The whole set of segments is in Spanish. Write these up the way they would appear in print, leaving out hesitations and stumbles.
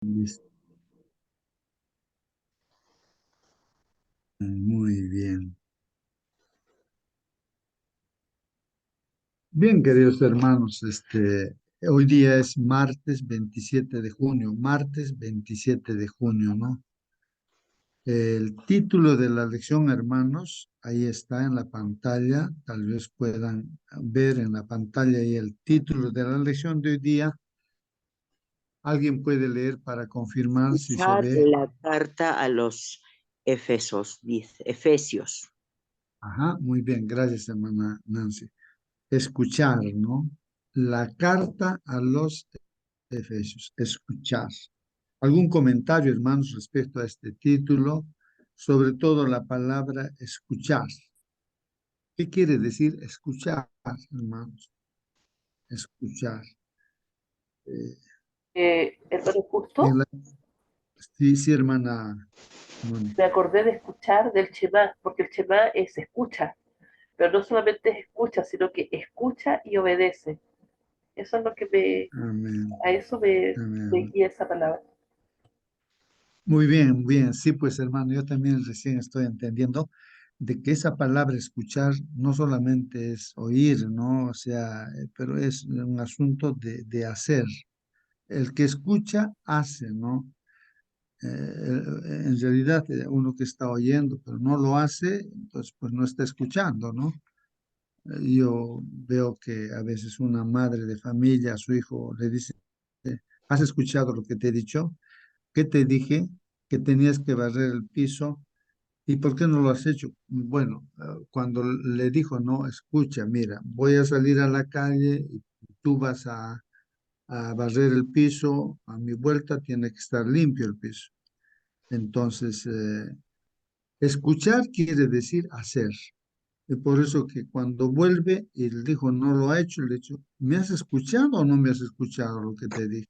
Listo. Muy bien. Bien, queridos hermanos, hoy día es martes 27 de junio, martes 27 de junio, ¿no? El título de la lección, hermanos, ahí está en la pantalla, tal vez puedan ver en la pantalla ahí el título de la lección de hoy día. ¿Alguien puede leer para confirmar si se Escuchar ve? la carta a los Efesos, dice, Efesios. Ajá, muy bien, gracias, hermana Nancy. Escuchar, ¿no? La carta a los Efesios, escuchar. ¿Algún comentario, hermanos, respecto a este título? Sobre todo la palabra escuchar. ¿Qué quiere decir escuchar, hermanos? Escuchar. Eh, Hermano, en justo la- sí, sí, hermana me Mónica. acordé de escuchar del Shema, porque el Shema es escucha, pero no solamente es escucha, sino que escucha y obedece. Eso es lo que Amén. a eso me Amén. guía esa palabra. Muy bien, bien. Sí, pues hermano, yo también recién estoy entendiendo de que esa palabra escuchar no solamente es oír, ¿no? O sea, pero es un asunto de hacer. El que escucha, hace, ¿no? En realidad, uno que está oyendo, pero no lo hace, entonces pues no está escuchando, ¿no? Yo veo que a veces una madre de familia a su hijo le dice, ¿has escuchado lo que te he dicho? ¿Qué te dije? Que tenías que barrer el piso. ¿Y por qué no lo has hecho? Bueno, cuando le dijo, no, escucha, mira, voy a salir a la calle y tú vas a barrer el piso, a mi vuelta tiene que estar limpio el piso. Entonces, escuchar quiere decir hacer. Y por eso que cuando vuelve y le dijo, no lo ha hecho, le dijo, ¿me has escuchado o no me has escuchado lo que te dije?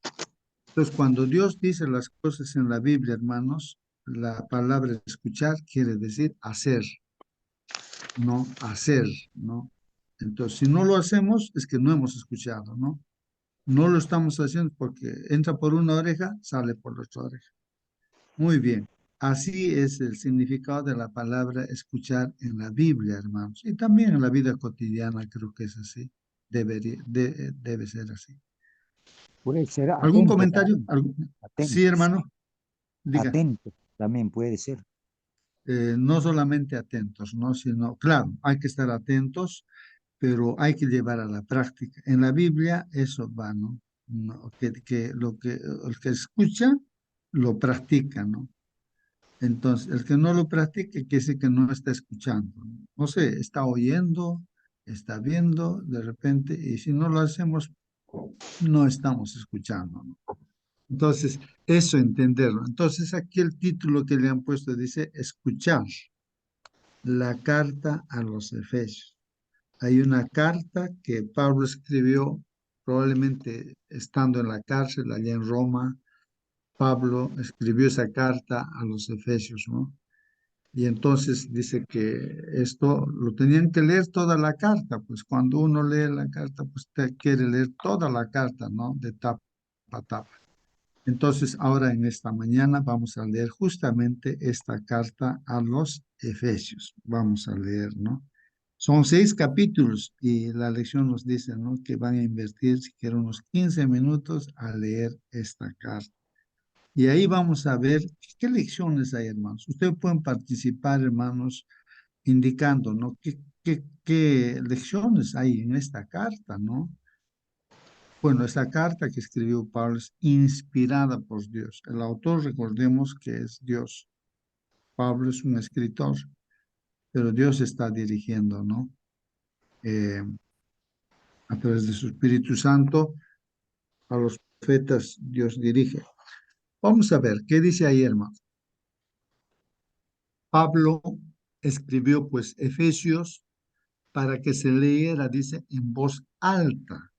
Entonces, cuando Dios dice las cosas en la Biblia, hermanos, la palabra escuchar quiere decir hacer, no hacer, ¿no? Entonces, si no lo hacemos, es que no hemos escuchado, ¿no? No lo estamos haciendo porque entra por una oreja, sale por la otra oreja. Muy bien. Así es el significado de la palabra escuchar en la Biblia, hermanos. Y también en la vida cotidiana creo que es así. Debe ser así. Puede ser ¿Algún atento comentario? también, Sí, atentos, hermano, diga. atentos también puede ser. No solamente atentos, ¿no? Sino, claro, hay que estar atentos, pero hay que llevar a la práctica. En la Biblia eso va, ¿no? El que escucha lo practica, ¿no? Entonces, el que no lo practica quiere decir que no está escuchando, ¿no? No sé, está oyendo, está viendo de repente, y si no lo hacemos, no estamos escuchando, ¿no? Entonces, eso entenderlo. Entonces, aquí el título que le han puesto dice escuchar la carta a los Efesios. Hay una carta que Pablo escribió probablemente estando en la cárcel allá en Roma. Pablo escribió esa carta a los Efesios, ¿no? Y entonces dice que esto lo tenían que leer toda la carta, pues cuando uno lee la carta, pues te quiere leer toda la carta, ¿no? De tapa a tapa. Entonces, ahora en esta mañana vamos a leer justamente esta carta a los Efesios. Vamos a leer, ¿no? Son 6 capítulos y la lección nos dice, ¿no? Que van a invertir siquiera unos 15 minutos a leer esta carta. Y ahí vamos a ver qué lecciones hay, hermanos. Ustedes pueden participar, hermanos, indicando, ¿no? ¿Qué lecciones hay en esta carta, ¿no? Bueno, esta carta que escribió Pablo es inspirada por Dios. El autor, recordemos que es Dios. Pablo es un escritor, pero Dios está dirigiendo, ¿no? Eh, a través de su Espíritu Santo, a los profetas Dios dirige. Vamos a ver, ¿qué dice ahí, hermano? Pablo escribió, pues, Efesios para que se leyera, dice, en voz alta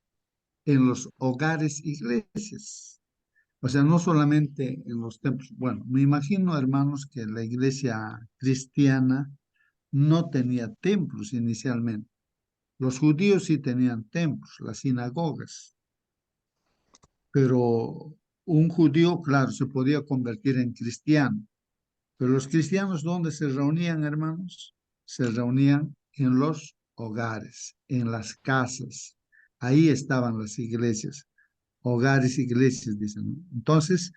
en los hogares, iglesias. O sea, no solamente en los templos. Bueno, me imagino, hermanos, que la iglesia cristiana no tenía templos inicialmente. Los judíos sí tenían templos, las sinagogas, pero un judío, claro, se podía convertir en cristiano, pero los cristianos, ¿dónde se reunían, hermanos? Se reunían en los hogares, en las casas. Ahí estaban las iglesias, hogares, iglesias, dicen, ¿no? Entonces,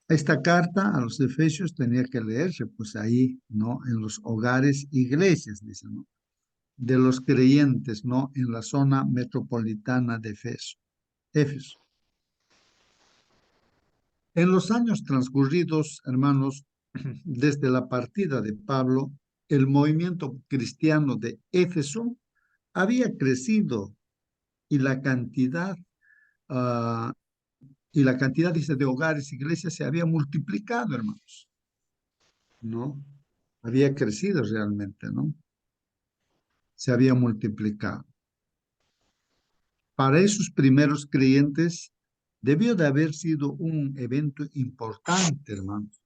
esta carta a los Efesios tenía que leerse, pues ahí, ¿no? En los hogares, iglesias, dicen, ¿no? De los creyentes, ¿no? En la zona metropolitana de Éfeso. Éfeso. En los años transcurridos, hermanos, desde la partida de Pablo, el movimiento cristiano de Éfeso había crecido y la cantidad, ah, dice, de hogares, iglesias se había multiplicado, hermanos, ¿no? Había crecido realmente, ¿no? Se había multiplicado. Para esos primeros creyentes debió de haber sido un evento importante, hermanos.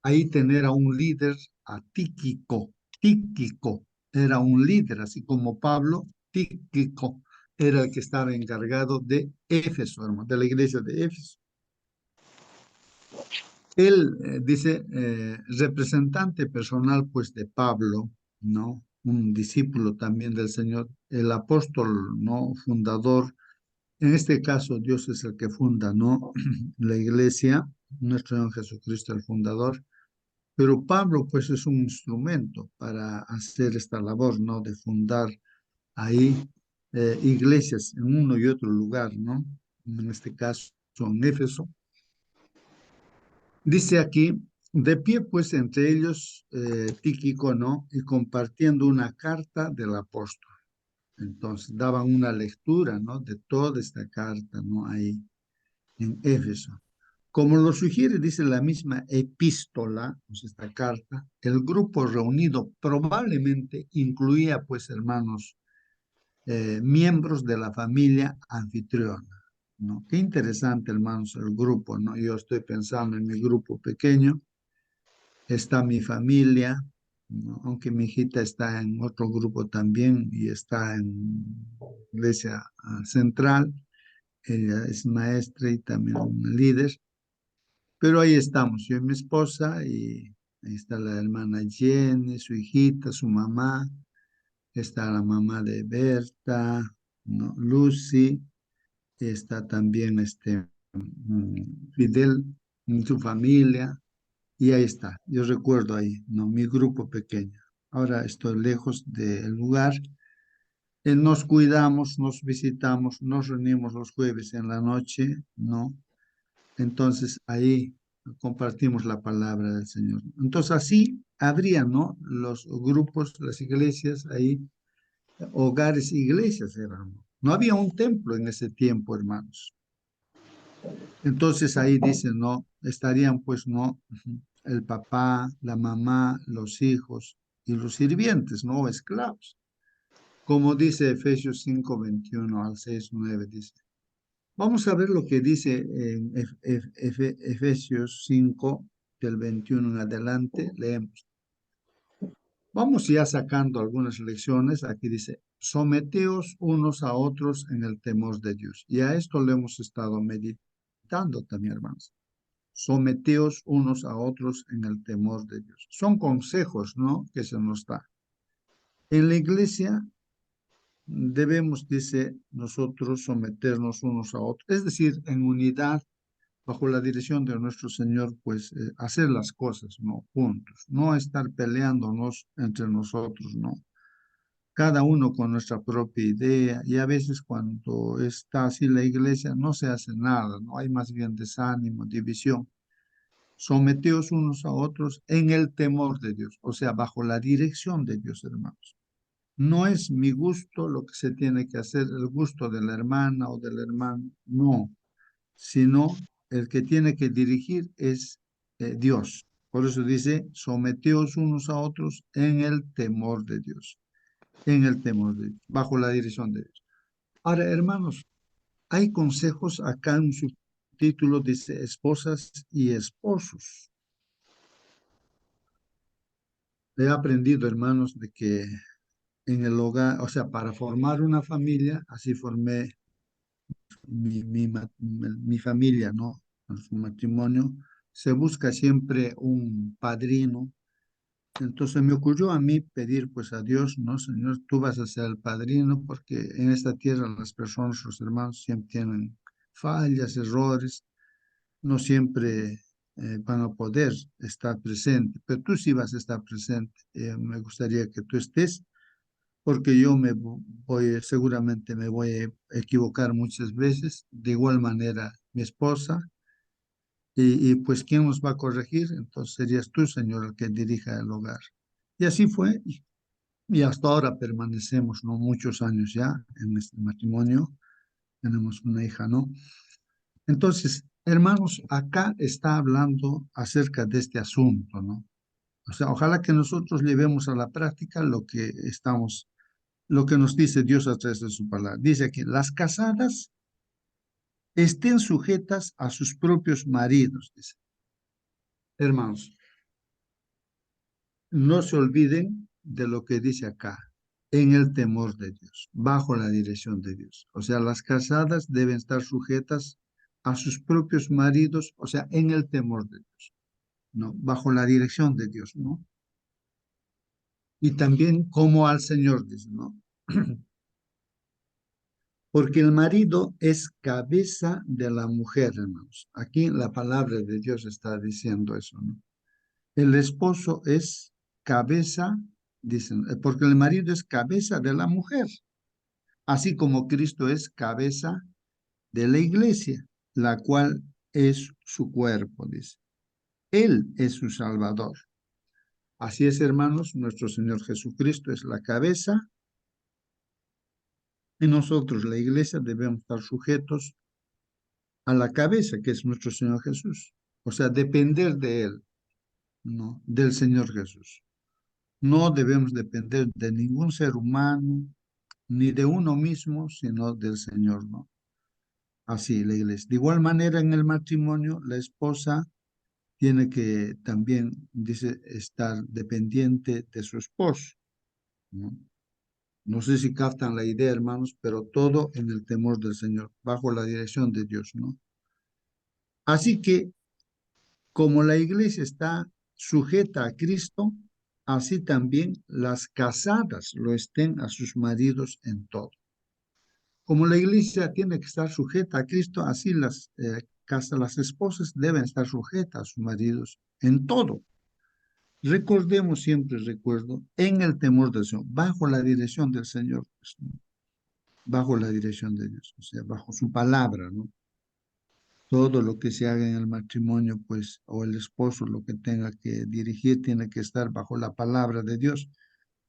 Ahí tener a un líder, a Tíquico. Tíquico era un líder, así como Pablo, Tíquico era el que estaba encargado de Éfeso, hermano, de la iglesia de Éfeso. Él dice, representante personal, pues, de Pablo, ¿no? Un discípulo también del Señor, el apóstol, ¿no? Fundador. En este caso, Dios es el que funda, ¿no? La iglesia, nuestro Señor Jesucristo, el fundador. Pero Pablo, pues, es un instrumento para hacer esta labor, ¿no? De fundar ahí iglesias en uno y otro lugar, ¿no? En este caso, en Éfeso. Dice aquí, de pie, pues, entre ellos, Tíquico, ¿no? Y compartiendo una carta del apóstol. Entonces, daban una lectura, ¿no? De toda esta carta, ¿no? Ahí en Éfeso. Como lo sugiere, dice la misma epístola, pues esta carta, el grupo reunido probablemente incluía, pues, hermanos, miembros de la familia anfitriona, ¿no? Qué interesante, hermanos, el grupo, ¿no? Yo estoy pensando en mi grupo pequeño, está mi familia, ¿no? Aunque mi hijita está en otro grupo también y está en iglesia central, ella es maestra y también una líder. Pero ahí estamos, yo y mi esposa, y ahí está la hermana Jenny, su hijita, su mamá, está la mamá de Berta, ¿no? Lucy, está también Fidel y su familia, y ahí está, yo recuerdo ahí, ¿no? Mi grupo pequeño. Ahora estoy lejos del lugar, nos cuidamos, nos visitamos, nos reunimos los jueves en la noche, ¿no? Entonces ahí compartimos la palabra del Señor. Entonces así habría, ¿no? Los grupos, las iglesias ahí, hogares, iglesias eran. No había un templo en ese tiempo, hermanos. Entonces ahí dicen, ¿no? Estarían pues, ¿no? El papá, la mamá, los hijos y los sirvientes, ¿no? Esclavos. Como dice Efesios 5:21 al 6:9, dice. Vamos a ver lo que dice en Efesios 5, del 21 en adelante. Leemos. Vamos ya sacando algunas lecciones. Aquí dice, someteos unos a otros en el temor de Dios. Y a esto lo hemos estado meditando también, hermanos. Someteos unos a otros en el temor de Dios. Son consejos, ¿no? Que se nos da. En la iglesia debemos, dice, nosotros someternos unos a otros, es decir, en unidad, bajo la dirección de nuestro Señor, pues hacer las cosas, ¿no? Juntos, no estar peleándonos entre nosotros, ¿no? Cada uno con nuestra propia idea, y a veces cuando está así la iglesia no se hace nada, ¿no? Hay más bien desánimo, división. Someteos unos a otros en el temor de Dios, o sea, bajo la dirección de Dios, hermanos. No es mi gusto lo que se tiene que hacer, el gusto de la hermana o del hermano, no, sino el que tiene que dirigir es Dios. Por eso dice, someteos unos a otros en el temor de Dios, en el temor de Dios, bajo la dirección de Dios. Ahora, hermanos, hay consejos acá en su título, dice esposas y esposos. He aprendido, hermanos, de que en el hogar, o sea, para formar una familia, así formé mi familia, ¿no? en su matrimonio, se busca siempre un padrino. Entonces me ocurrió a mí pedir pues a Dios, no, Señor, tú vas a ser el padrino, porque en esta tierra las personas, los hermanos, siempre tienen fallas, errores, no siempre van a poder estar presentes, pero tú sí vas a estar presente. Me gustaría que tú estés, porque yo seguramente me voy a equivocar muchas veces. De igual manera, mi esposa, pues ¿quién nos va a corregir? Entonces serías tú, Señor, el que dirija el hogar. Y así fue, y hasta ahora permanecemos, ¿no? Muchos años ya en este matrimonio, tenemos una hija, ¿no? Entonces, hermanos, acá está hablando acerca de este asunto, ¿no? O sea, ojalá que nosotros llevemos a la práctica lo que nos dice Dios a través de su palabra. Dice que las casadas estén sujetas a sus propios maridos, dice. Hermanos, no se olviden de lo que dice acá, en el temor de Dios, bajo la dirección de Dios. O sea, las casadas deben estar sujetas a sus propios maridos, o sea, en el temor de Dios, ¿no? Bajo la dirección de Dios, ¿no? Y también como al Señor, dice, ¿no? Porque el marido es cabeza de la mujer, hermanos. Aquí la palabra de Dios está diciendo eso, ¿no? El esposo es cabeza, dicen, porque el marido es cabeza de la mujer, así como Cristo es cabeza de la iglesia, la cual es su cuerpo, dice. Él es su Salvador. Así es, hermanos, nuestro Señor Jesucristo es la cabeza y nosotros, la iglesia, debemos estar sujetos a la cabeza, que es nuestro Señor Jesús. O sea, depender de Él, ¿no? Del Señor Jesús. No debemos depender de ningún ser humano, ni de uno mismo, sino del Señor, ¿no? Así la iglesia. De igual manera, en el matrimonio, la esposa tiene que también, dice, estar dependiente de su esposo, ¿no? No sé si captan la idea, hermanos, pero todo en el temor del Señor, bajo la dirección de Dios, ¿no? Así que, como la iglesia está sujeta a Cristo, así también las casadas lo estén a sus maridos en todo. Como la iglesia tiene que estar sujeta a Cristo, así las esposas deben estar sujetas a sus maridos en todo. Recordemos siempre, recuerdo, en el temor del Señor, bajo la dirección del Señor, pues, ¿no? Bajo la dirección de Dios, o sea, bajo su palabra, ¿no? Todo lo que se haga en el matrimonio, pues, o el esposo, lo que tenga que dirigir, tiene que estar bajo la palabra de Dios.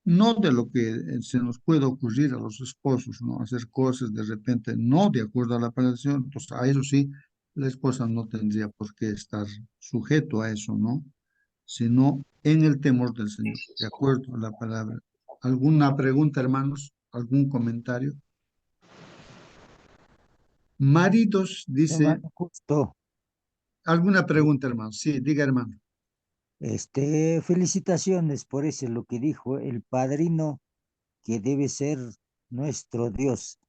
No de lo que se nos puede ocurrir a los esposos, ¿no? Hacer cosas de repente no de acuerdo a la palabra del Señor. Entonces, a eso sí, la esposa no tendría por qué estar sujeto a eso, ¿no? Sino en el temor del Señor, de acuerdo a la palabra. ¿Alguna pregunta, hermanos? ¿Algún comentario? Maridos, dice, Hermano, justo, ¿alguna pregunta, hermano? Sí, diga, hermano. felicitaciones por eso, lo que dijo el padrino que debe ser nuestro Dios.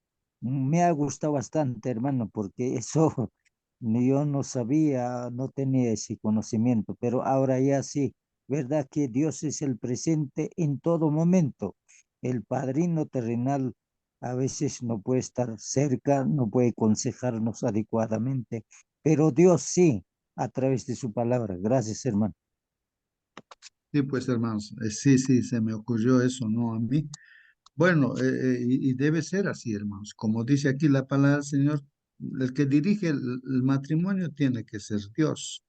Me ha gustado bastante, hermano, porque eso yo no sabía, no tenía ese conocimiento, pero ahora ya sí, ¿verdad que Dios es el presente en todo momento? El padrino terrenal a veces no puede estar cerca, no puede aconsejarnos adecuadamente, pero Dios sí, a través de su palabra. Gracias, hermano. Sí, pues, hermanos, sí, sí, se me ocurrió eso, ¿no? A mí. Bueno, y debe ser así, hermanos. Como dice aquí la palabra del Señor, el que dirige el matrimonio tiene que ser Dios.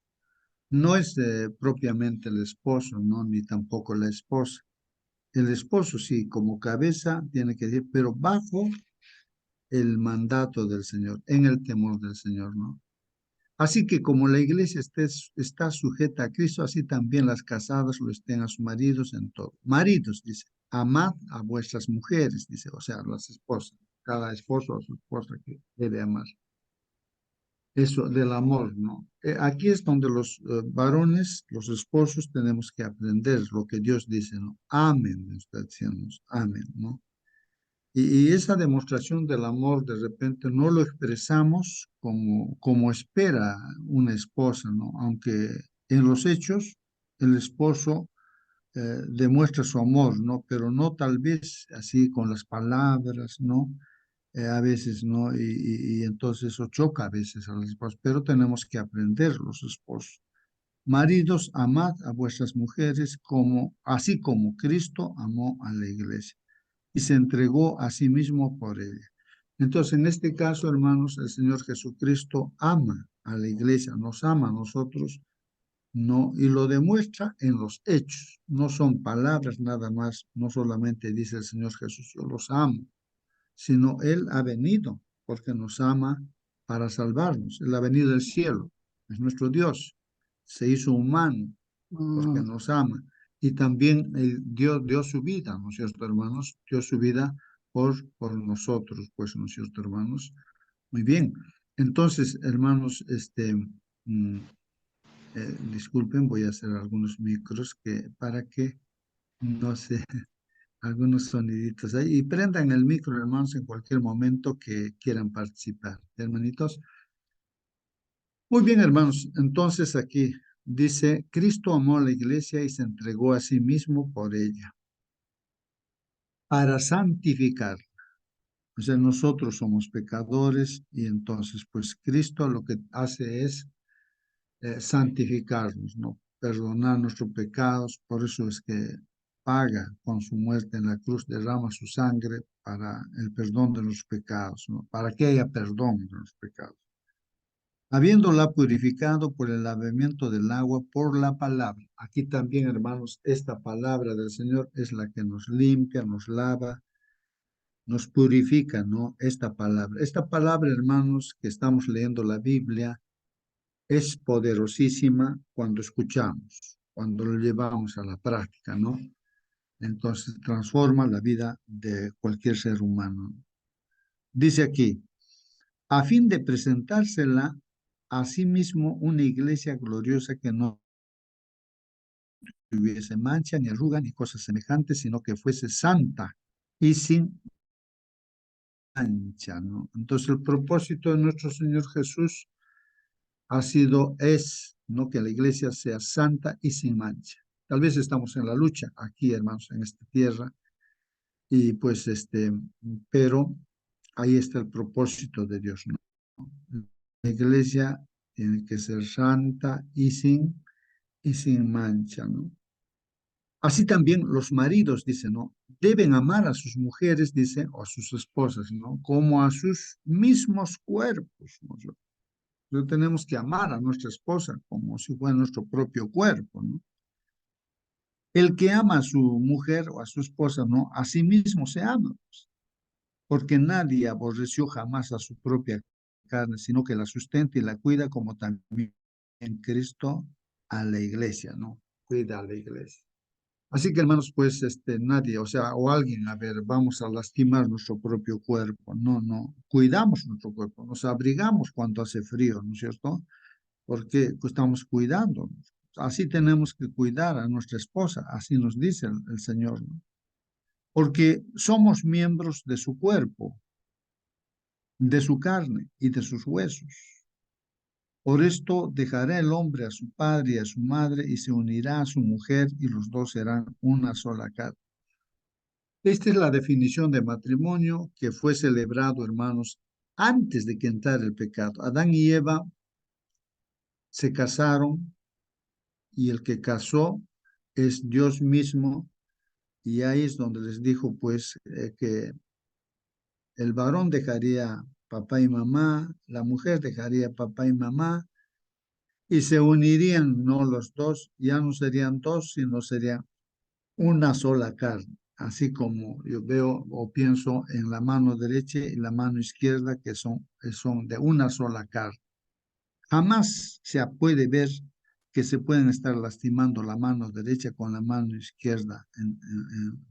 No es propiamente el esposo, ¿no? Ni tampoco la esposa. El esposo sí, como cabeza, tiene que ir, pero bajo el mandato del Señor, en el temor del Señor, ¿no? Así que como la iglesia está sujeta a Cristo, así también las casadas lo estén a sus maridos en todo. Maridos, dice, amad a vuestras mujeres, dice, o sea, las esposas, cada esposo a su esposa que debe amar. Eso del amor, ¿no? Aquí es donde los varones, los esposos, tenemos que aprender lo que Dios dice, ¿no? Amén, está diciendo, amén, ¿no? Y esa demostración del amor de repente no lo expresamos como espera una esposa, ¿no? Aunque en los hechos el esposo demuestra su amor, ¿no? Pero no tal vez así con las palabras, ¿no? A veces, ¿no? Y entonces eso choca a veces a las esposas, pero tenemos que aprender los esposos. Maridos, amad a vuestras mujeres así como Cristo amó a la iglesia y se entregó a sí mismo por ella. Entonces, en este caso, hermanos, el Señor Jesucristo ama a la iglesia, nos ama a nosotros, no, y lo demuestra en los hechos. No son palabras nada más, no solamente dice el Señor Jesús, yo los amo, sino Él ha venido porque nos ama para salvarnos. Él ha venido del cielo, es nuestro Dios, se hizo humano porque nos ama. Y también dio su vida, ¿no es cierto, hermanos? Dio su vida por nosotros, pues, ¿no es cierto, hermanos? Muy bien. Entonces, hermanos, disculpen, voy a hacer algunos micros para que no se algunos soniditos ahí. Y prendan el micro, hermanos, en cualquier momento que quieran participar. Hermanitos. Muy bien, hermanos. Entonces aquí dice, Cristo amó a la iglesia y se entregó a sí mismo por ella, para santificar. O sea, nosotros somos pecadores y entonces, pues Cristo lo que hace es santificarnos, ¿no? Perdonar nuestros pecados. Por eso es que paga con su muerte en la cruz, derrama su sangre para el perdón de los pecados, ¿no? Para que haya perdón de los pecados. Habiéndola purificado por el lavamiento del agua, por la palabra. Aquí también, hermanos, esta palabra del Señor es la que nos limpia, nos lava, nos purifica, ¿no? Esta palabra, hermanos, que estamos leyendo la Biblia, es poderosísima cuando escuchamos, cuando lo llevamos a la práctica, ¿no? Entonces transforma la vida de cualquier ser humano. Dice aquí, a fin de presentársela a sí mismo una iglesia gloriosa que no tuviese mancha, ni arruga, ni cosas semejantes, sino que fuese santa y sin mancha, ¿no? Entonces el propósito de nuestro Señor Jesús es, ¿no? Que la iglesia sea santa y sin mancha. Tal vez estamos en la lucha aquí, hermanos, en esta tierra, y pues pero ahí está el propósito de Dios, ¿no? La iglesia tiene que ser santa y sin mancha, ¿no? Así también los maridos, dice, ¿no? Deben amar a sus mujeres, dice, o a sus esposas, ¿no? Como a sus mismos cuerpos, ¿no? Entonces tenemos que amar a nuestra esposa como si fuera nuestro propio cuerpo, ¿no? El que ama a su mujer o a su esposa, ¿no? A sí mismo se ama, pues, porque nadie aborreció jamás a su propia carne, sino que la sustenta y la cuida como también en Cristo a la iglesia, ¿no? Cuida a la iglesia. Así que, hermanos, pues nadie, o sea, o alguien, a ver, vamos a lastimar nuestro propio cuerpo. No, no, cuidamos nuestro cuerpo, nos abrigamos cuando hace frío, ¿no es cierto? Porque pues, estamos cuidándonos. Así tenemos que cuidar a nuestra esposa, así nos dice el Señor, ¿no? Porque somos miembros de su cuerpo, de su carne y de sus huesos. Por esto dejará el hombre a su padre y a su madre y se unirá a su mujer y los dos serán una sola carne. Esta es la definición de matrimonio que fue celebrado, hermanos, antes de que entrara el pecado. Adán y Eva se casaron y el que casó es Dios mismo, y ahí es donde les dijo pues que el varón dejaría papá y mamá, la mujer dejaría papá y mamá y se unirían, no los dos, ya no serían dos, sino serían una sola carne, así como yo veo o pienso en la mano derecha y la mano izquierda que son de una sola carne. Jamás se puede ver que se pueden estar lastimando la mano derecha con la mano izquierda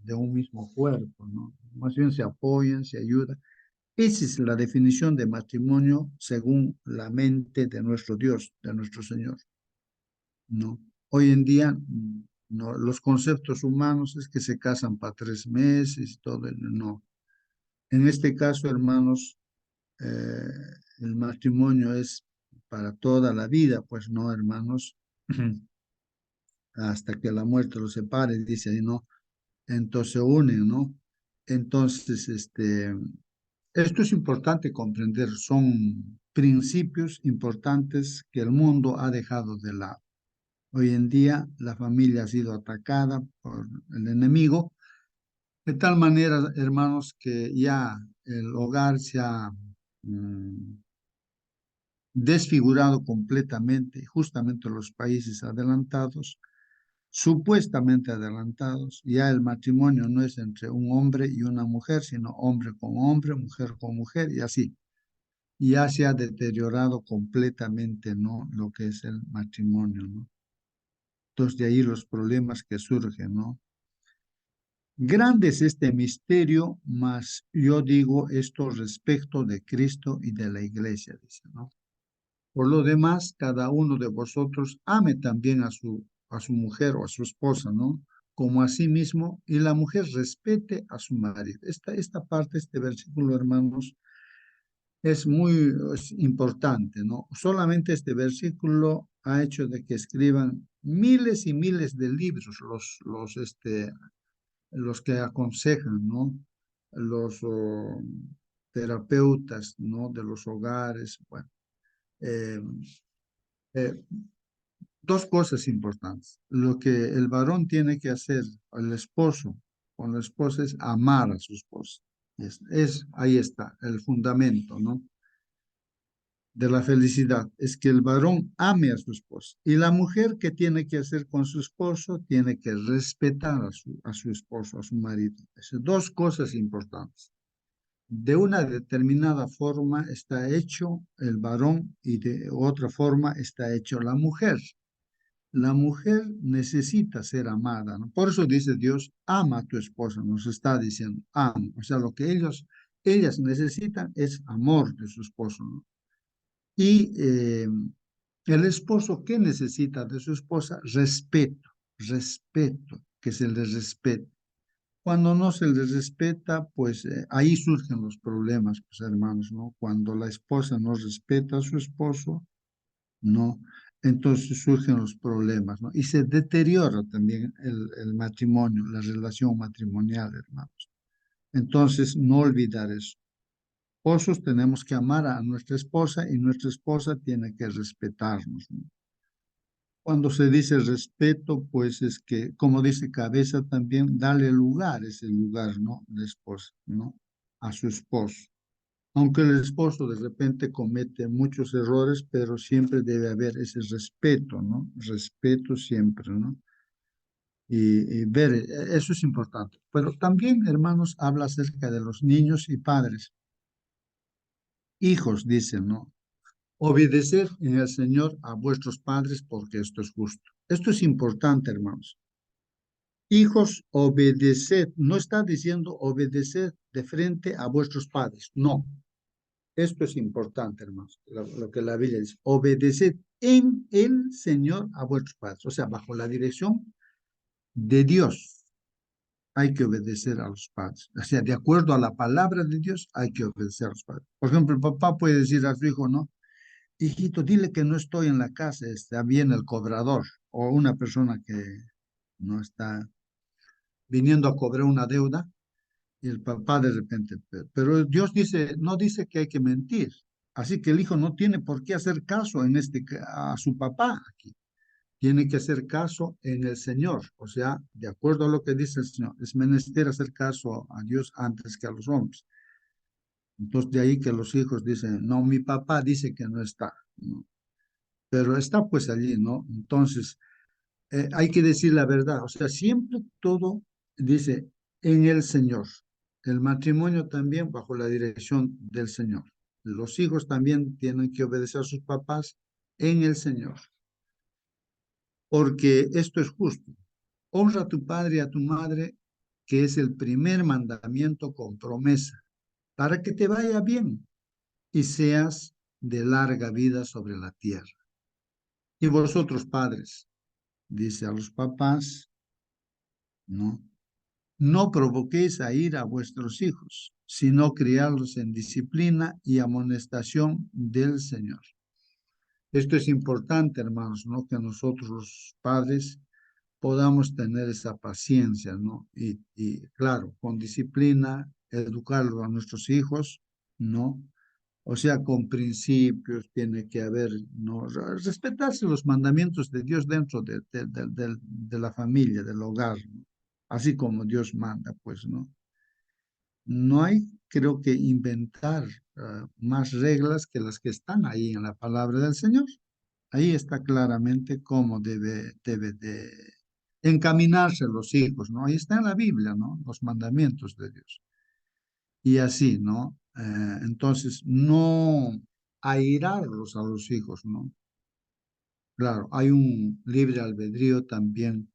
de un mismo cuerpo, ¿no? Más bien se apoyan, se ayudan. Esa es la definición de matrimonio según la mente de nuestro Dios, de nuestro Señor, ¿no? Hoy en día, no, los conceptos humanos es que se casan para 3 meses y todo, no. En este caso, hermanos, eh, el matrimonio es para toda la vida, pues no, hermanos, hasta que la muerte los separe, dice ahí, ¿no? Entonces se unen, ¿no? Entonces, esto es importante comprender, son principios importantes que el mundo ha dejado de lado. Hoy en día la familia ha sido atacada por el enemigo, de tal manera, hermanos, que ya el hogar se ha mm, desfigurado completamente, justamente los países adelantados, supuestamente adelantados. Ya el matrimonio no es entre un hombre y una mujer, sino hombre con hombre, mujer con mujer y así. Ya se ha deteriorado completamente, ¿no? Lo que es el matrimonio, ¿no? Entonces de ahí los problemas que surgen, ¿no? Grande es este misterio, mas yo digo esto respecto de Cristo y de la iglesia, dice, ¿no? Por lo demás, cada uno de vosotros ame también a su mujer o a su esposa, ¿no? Como a sí mismo, y la mujer respete a su marido. Esta parte, este versículo, hermanos, es importante, ¿no? Solamente este versículo ha hecho de que escriban miles y miles de libros los que aconsejan, ¿no? Los terapeutas, ¿no? De los hogares, bueno. eh, eh, Dos cosas importantes. Lo que el varón tiene que hacer, el esposo con la esposa, es amar a su esposa. Ahí está el fundamento, ¿no? De la felicidad. Es que el varón ame a su esposa. Y la mujer, ¿qué tiene que hacer con su esposo? Tiene que respetar a su esposo, a su marido. Esas dos cosas importantes. De una determinada forma está hecho el varón y de otra forma está hecho la mujer. La mujer necesita ser amada, ¿no? Por eso dice Dios, ama a tu esposa, nos está diciendo, ama. O sea, lo que ellas necesitan es amor de su esposo, ¿no? Y el esposo, ¿qué necesita de su esposa? Respeto, respeto, que se le respete. Cuando no se les respeta, pues ahí surgen los problemas, pues hermanos, ¿no? Cuando la esposa no respeta a su esposo, ¿no? Entonces surgen los problemas, ¿no? Y se deteriora también el matrimonio, la relación matrimonial, hermanos. Entonces, no olvidar eso. Esposos tenemos que amar a nuestra esposa y nuestra esposa tiene que respetarnos, ¿no? Cuando se dice respeto, pues es que, como dice Cabeza también, darle lugar, ese lugar, ¿no? La esposa, ¿no? A su esposo. Aunque el esposo de repente comete muchos errores, pero siempre debe haber ese respeto, ¿no? Respeto siempre, ¿no? Y ver, eso es importante. Pero también, hermanos, habla acerca de los niños y padres. Hijos, dicen, ¿no? Obedeced en el Señor a vuestros padres porque esto es justo. Esto es importante, hermanos. Hijos, obedeced. No está diciendo obedeced de frente a vuestros padres. No. Esto es importante, hermanos, lo que la Biblia dice. Obedeced en el Señor a vuestros padres. O sea, bajo la dirección de Dios hay que obedecer a los padres. O sea, de acuerdo a la palabra de Dios hay que obedecer a los padres. Por ejemplo, el papá puede decir a su hijo, ¿no? Hijito, dile que no estoy en la casa, está bien el cobrador o una persona que no está viniendo a cobrar una deuda y el papá de repente, pero Dios dice, no dice que hay que mentir. Así que el hijo no tiene por qué hacer caso a su papá aquí. Tiene que hacer caso en el Señor. O sea, de acuerdo a lo que dice el Señor, es menester hacer caso a Dios antes que a los hombres. Entonces, de ahí que los hijos dicen, no, mi papá dice que no está, ¿no? Pero está pues allí, ¿no? Entonces, hay que decir la verdad. O sea, siempre todo dice en el Señor. El matrimonio también bajo la dirección del Señor. Los hijos también tienen que obedecer a sus papás en el Señor, porque esto es justo. Honra a tu padre y a tu madre, que es el primer mandamiento con promesa, para que te vaya bien y seas de larga vida sobre la tierra. Y vosotros, padres, dice a los papás, ¿no? No provoquéis a ira a vuestros hijos, sino criarlos en disciplina y amonestación del Señor. Esto es importante, hermanos, ¿no? Que nosotros los padres podamos tener esa paciencia, ¿no? Y claro, con disciplina, educarlo a nuestros hijos, ¿no? O sea, con principios tiene que haber, ¿no? Respetarse los mandamientos de Dios dentro de la familia, del hogar, ¿no? Así como Dios manda, pues, ¿no? No hay, creo que, inventar más reglas que las que están ahí en la palabra del Señor. Ahí está claramente cómo debe de encaminarse los hijos, ¿no? Ahí está en la Biblia, ¿no? Los mandamientos de Dios. Y así, ¿no? Entonces, no airarlos a los hijos, ¿no? Claro, hay un libre albedrío también.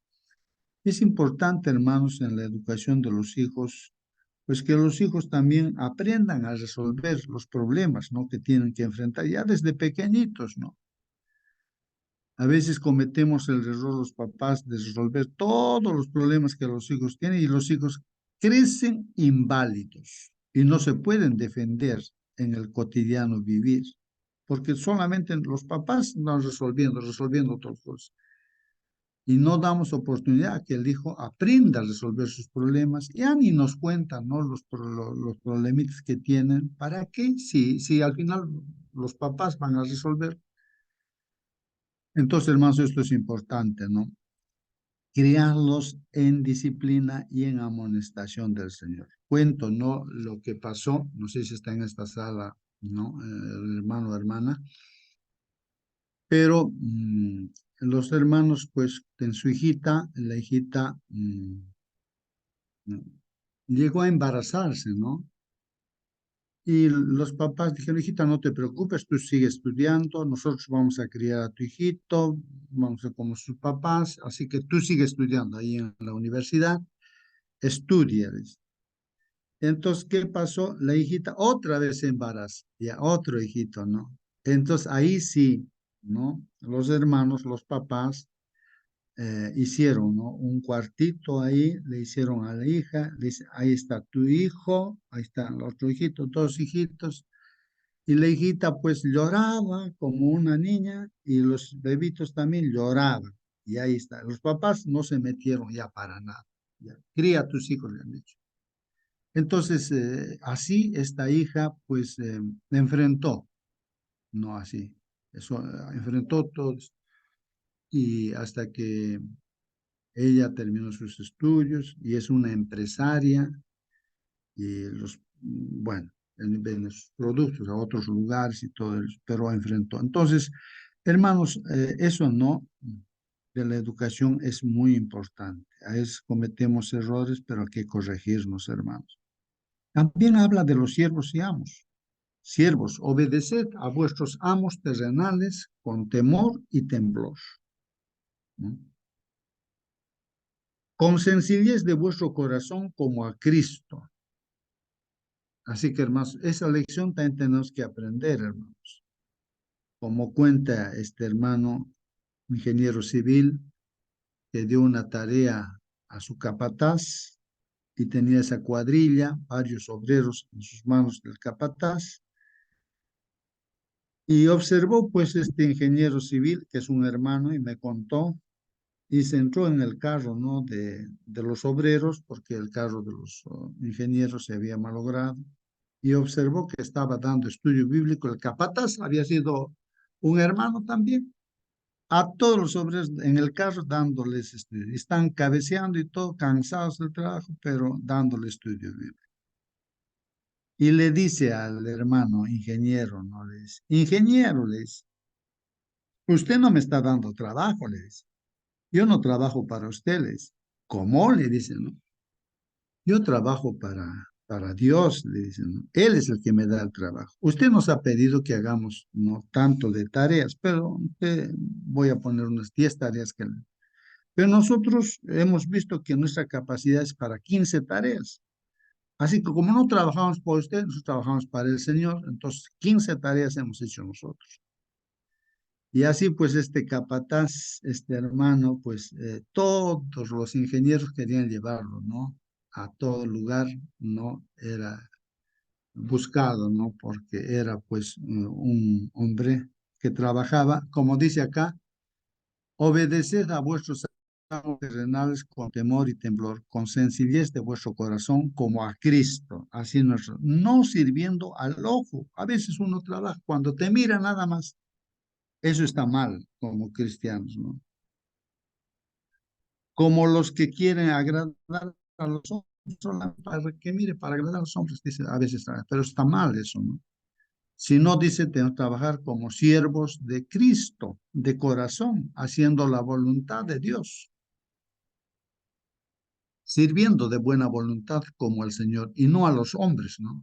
Es importante, hermanos, en la educación de los hijos, pues que los hijos también aprendan a resolver los problemas, ¿no? Que tienen que enfrentar ya desde pequeñitos, ¿no? A veces cometemos el error los papás de resolver todos los problemas que los hijos tienen y los hijos crecen inválidos y no se pueden defender en el cotidiano vivir, porque solamente los papás van resolviendo otras cosas. Y no damos oportunidad a que el hijo aprenda a resolver sus problemas. Ya ni nos cuentan, ¿no? Los problemitas que tienen. ¿Para qué? Si al final los papás van a resolver. Entonces, hermanos, esto es importante, ¿no? Criarlos en disciplina y en amonestación del Señor. Cuento, ¿no? Lo que pasó, no sé si está en esta sala, ¿no? El hermano o hermana, pero los hermanos, pues, en su hijita, la hijita llegó a embarazarse, ¿no? Y los papás dijeron, hijita, no te preocupes, tú sigue estudiando, nosotros vamos a criar a tu hijito, vamos a ser como sus papás, así que tú sigue estudiando ahí en la universidad, estudia. Dice. Entonces, ¿qué pasó? La hijita otra vez se embaraza, ya otro hijito, ¿no? Entonces, ahí sí, ¿no? Los hermanos, los papás, hicieron, ¿no? Un cuartito ahí, le hicieron a la hija, le dice, ahí está tu hijo, ahí están los otros hijitos, dos hijitos, y la hijita pues lloraba como una niña y los bebitos también lloraban, y ahí está. Los papás no se metieron ya para nada, ya. Cría a tus hijos, le han dicho. Entonces, así esta hija pues enfrentó, no así, eso, enfrentó todo y hasta que ella terminó sus estudios y es una empresaria y bueno, vende sus productos a otros lugares y todo eso, pero enfrentó. Entonces, hermanos, eso no, de la educación es muy importante. A veces cometemos errores, pero hay que corregirnos, hermanos. También habla de los siervos y amos. Siervos, obedeced a vuestros amos terrenales con temor y temblor, ¿no? Con sencillez de vuestro corazón como a Cristo. Así que, hermanos, esa lección también tenemos que aprender, hermanos. Como cuenta este hermano, ingeniero civil, que dio una tarea a su capataz y tenía esa cuadrilla, varios obreros en sus manos del capataz, y observó pues este ingeniero civil, que es un hermano, y me contó, y se entró en el carro, ¿no? De los obreros, porque el carro de los ingenieros se había malogrado, y observó que estaba dando estudio bíblico. El capataz había sido un hermano también. A todos los obreros en el carro dándoles estudio. Están cabeceando y todo, cansados del trabajo, pero dándole estudio bíblico. Y le dice al hermano ingeniero, ¿no? Le dice, ingeniero, le dice, usted no me está dando trabajo, le dice. Yo no trabajo para ustedes. ¿Cómo? Le dicen, ¿no? Yo trabajo para Dios, le dicen, ¿no? Él es el que me da el trabajo. Usted nos ha pedido que hagamos no tanto de tareas, pero voy a poner unas 10 tareas que... Pero nosotros hemos visto que nuestra capacidad es para 15 tareas. Así que como no trabajamos por usted, nosotros trabajamos para el Señor, entonces 15 tareas hemos hecho nosotros. Y así pues este capataz, este hermano, pues todos los ingenieros querían llevarlo, ¿no? a todo lugar, ¿no? Era buscado, ¿no? Porque era pues un hombre que trabajaba, como dice acá, obedeced a vuestros amos terrenales con temor y temblor, con sencillez de vuestro corazón, como a Cristo, así no sirviendo al ojo. A veces uno trabaja cuando te mira nada más. Eso está mal como cristianos, ¿no? Como los que quieren agradar a los hombres, solamente para que mire, para agradar a los hombres, dice a veces, pero está mal eso, ¿no? Si no, dice, tenemos que trabajar como siervos de Cristo, de corazón, haciendo la voluntad de Dios, sirviendo de buena voluntad como el Señor y no a los hombres, ¿no?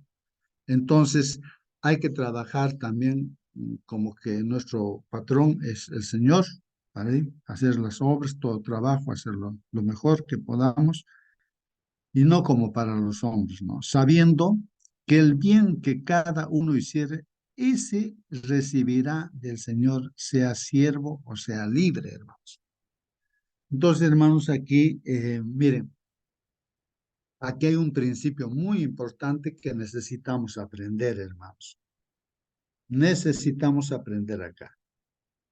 Entonces, hay que trabajar también como que nuestro patrón es el Señor, ¿vale? Hacer las obras, todo trabajo, hacerlo lo mejor que podamos y no como para los hombres, ¿no? Sabiendo que el bien que cada uno hiciere, ese recibirá del Señor, sea siervo o sea libre, hermanos. Entonces, hermanos, aquí, miren, aquí hay un principio muy importante que necesitamos aprender, hermanos. Necesitamos aprender acá.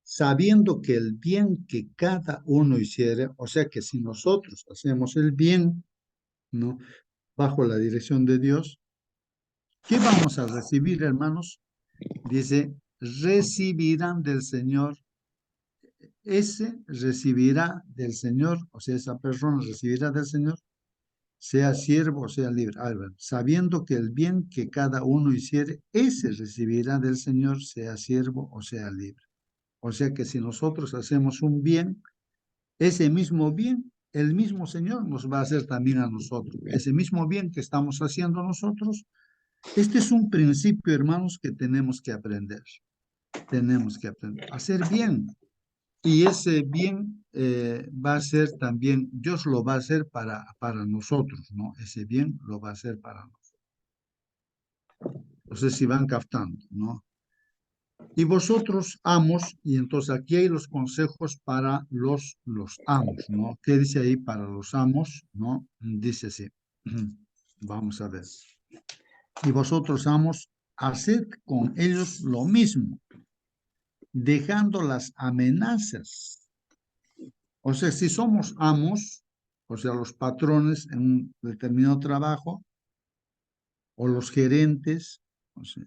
Sabiendo que el bien que cada uno hiciere, o sea que si nosotros hacemos el bien, ¿no? Bajo la dirección de Dios, ¿qué vamos a recibir, hermanos? Dice, recibirán del Señor, ese recibirá del Señor, o sea, esa persona recibirá del Señor, sea siervo o sea libre. Ver, sabiendo que el bien que cada uno hiciere, ese recibirá del Señor, sea siervo o sea libre. O sea que si nosotros hacemos un bien, ese mismo bien, el mismo Señor nos va a hacer también a nosotros. Ese mismo bien que estamos haciendo nosotros, este es un principio, hermanos, que tenemos que aprender. Tenemos que aprender a hacer bien. Y ese bien va a ser también, Dios lo va a hacer para nosotros, ¿no? Ese bien lo va a hacer para nosotros. No sé si van captando, ¿no? Y vosotros amos, y entonces aquí hay los consejos para los amos, ¿no? ¿Qué dice ahí para los amos, ¿no? Dice así, vamos a ver. Y vosotros amos, haced con ellos lo mismo, dejando las amenazas. O sea, si somos amos, o sea, los patrones en un determinado trabajo, o los gerentes, o sea,